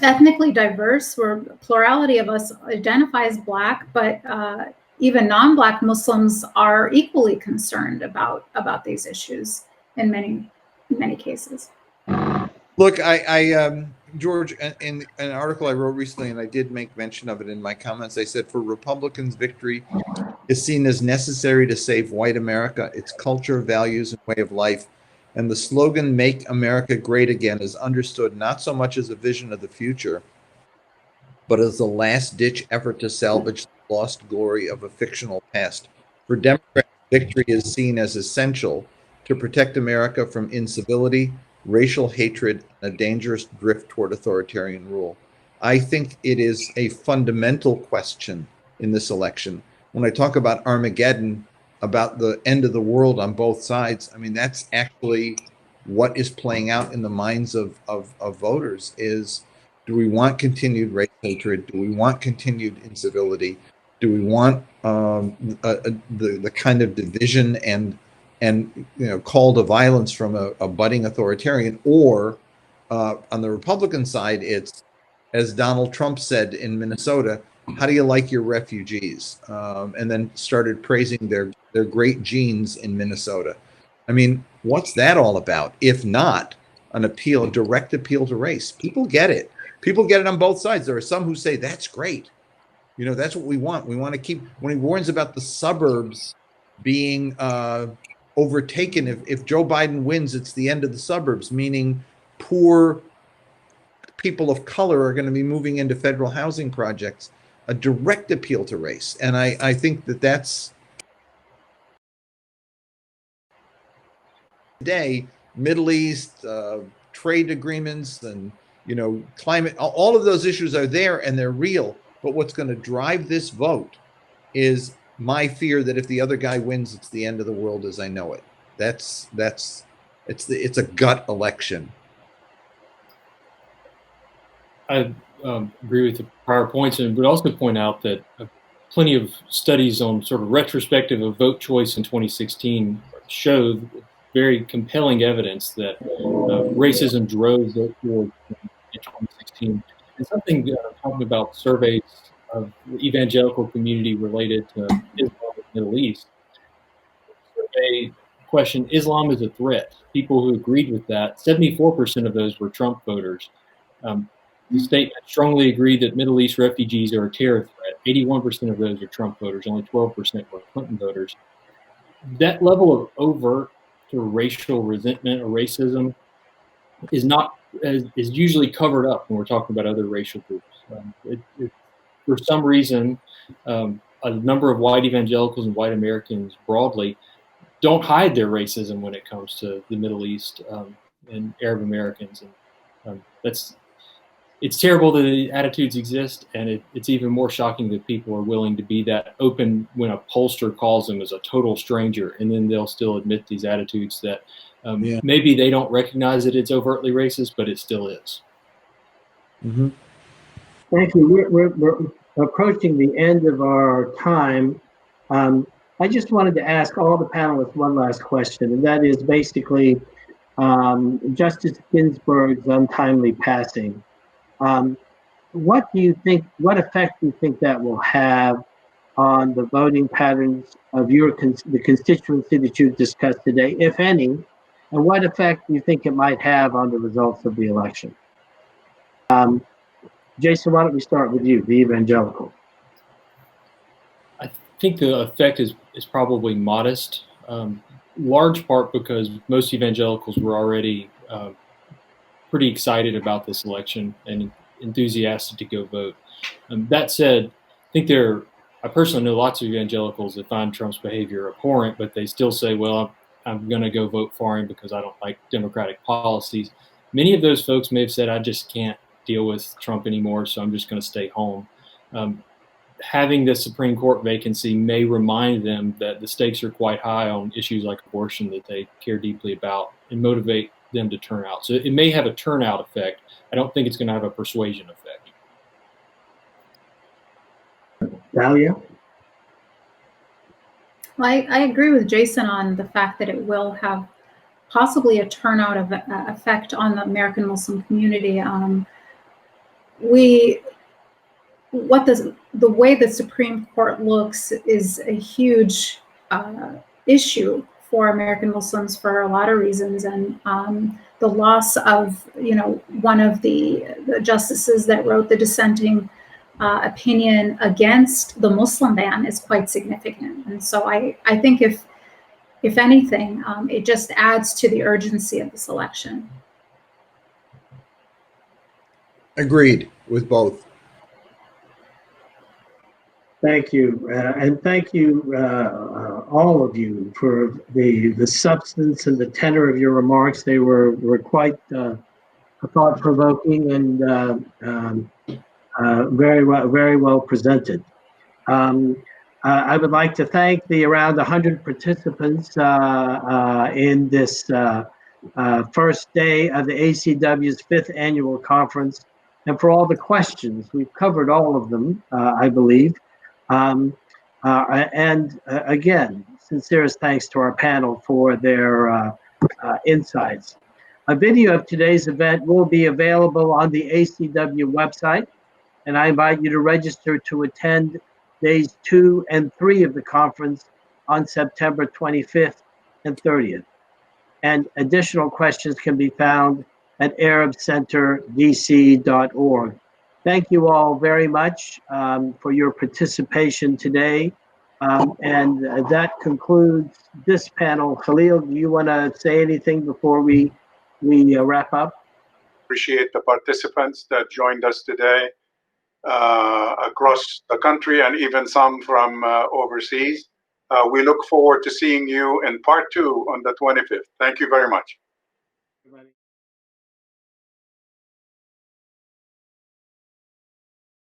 ethnically diverse. Where plurality of us identify as Black, but even non-Black Muslims are equally concerned about these issues in many cases. Look, I George, in an article I wrote recently, and I did make mention of it in my comments, I said, for Republicans, victory is seen as necessary to save white America, its culture, values, and way of life. And the slogan, "Make America Great Again," is understood not so much as a vision of the future, but as a last-ditch effort to salvage the lost glory of a fictional past. For Democrats, victory is seen as essential to protect America from incivility, racial hatred, and a dangerous drift toward authoritarian rule. I think it is a fundamental question in this election. When I talk about Armageddon, about the end of the world on both sides, I mean, that's actually what is playing out in the minds of voters is, do we want continued race hatred? Do we want continued incivility? Do we want the kind of division and call to violence from a budding authoritarian? Or on the Republican side, it's, as Donald Trump said in Minnesota, how do you like your refugees? And then started praising their great genes in Minnesota. I mean, what's that all about? If not an appeal, a direct appeal to race? People get it. People get it on both sides. There are some who say that's great. That's what we want. We want to keep, when he warns about the suburbs being overtaken, if Joe Biden wins, it's the end of the suburbs, meaning poor people of color are going to be moving into federal housing projects. A direct appeal to race. And I think that's today, Middle East, trade agreements, and climate, all of those issues are there and they're real. But what's going to drive this vote is my fear that if the other guy wins, it's the end of the world as I know it. It's a gut election. I agree with the prior points, and would also point out that plenty of studies on sort of retrospective of vote choice in 2016 showed very compelling evidence that racism drove vote choice in 2016. And something talking about surveys of the evangelical community related to Islam in the Middle East. Survey question, Islam is a threat. People who agreed with that, 74% of those were Trump voters. The statement strongly agreed that Middle East refugees are a terror threat. 81% of those are Trump voters. Only 12% were Clinton voters. That level of overt racial resentment or racism is usually covered up when we're talking about other racial groups. For some reason, a number of white evangelicals and white Americans broadly don't hide their racism when it comes to the Middle East and Arab Americans, and it's terrible that the attitudes exist, and it's even more shocking that people are willing to be that open when a pollster calls them as a total stranger, and then they'll still admit these attitudes that maybe they don't recognize that it's overtly racist, but it still is. Mm-hmm. Thank you. We're approaching the end of our time. I just wanted to ask all the panelists one last question, and that is basically Justice Ginsburg's untimely passing. What effect do you think that will have on the voting patterns of the constituency that you've discussed today, if any? And what effect do you think it might have on the results of the election? Jason, why don't we start with you, the evangelical? I think the effect is probably modest, large part because most evangelicals were already pretty excited about this election and enthusiastic to go vote. That said, I personally know lots of evangelicals that find Trump's behavior abhorrent, but they still say, well, I'm going to go vote for him because I don't like Democratic policies. Many of those folks may have said, I just can't deal with Trump anymore, so I'm just going to stay home. having the Supreme Court vacancy may remind them that the stakes are quite high on issues like abortion that they care deeply about and motivate them to turn out. So it may have a turnout effect. I don't think it's going to have a persuasion effect. Dalia? I agree with Jason on the fact that it will have possibly a turnout of effect on the American Muslim community. The way the Supreme Court looks is a huge issue for American Muslims for a lot of reasons, and the loss of one of the justices that wrote the dissenting opinion against the Muslim ban is quite significant. And so I think if anything, it just adds to the urgency of this election. Agreed with both. Thank you, and thank you, all of you, for the substance and the tenor of your remarks. They were quite thought-provoking and very well presented. I would like to thank the around 100 participants in this first day of the ACW's 5th annual conference, and for all the questions. We've covered all of them, I believe. Again, sincerest thanks to our panel for their insights. A video of today's event will be available on the ACW website, and I invite you to register to attend days 2 and 3 of the conference on September 25th and 30th. And additional questions can be found at arabcenterdc.org. Thank you all very much for your participation today. And that concludes this panel. Khalil, do you want to say anything before we wrap up? Appreciate the participants that joined us today across the country and even some from overseas. We look forward to seeing you in part 2 on the 25th. Thank you very much.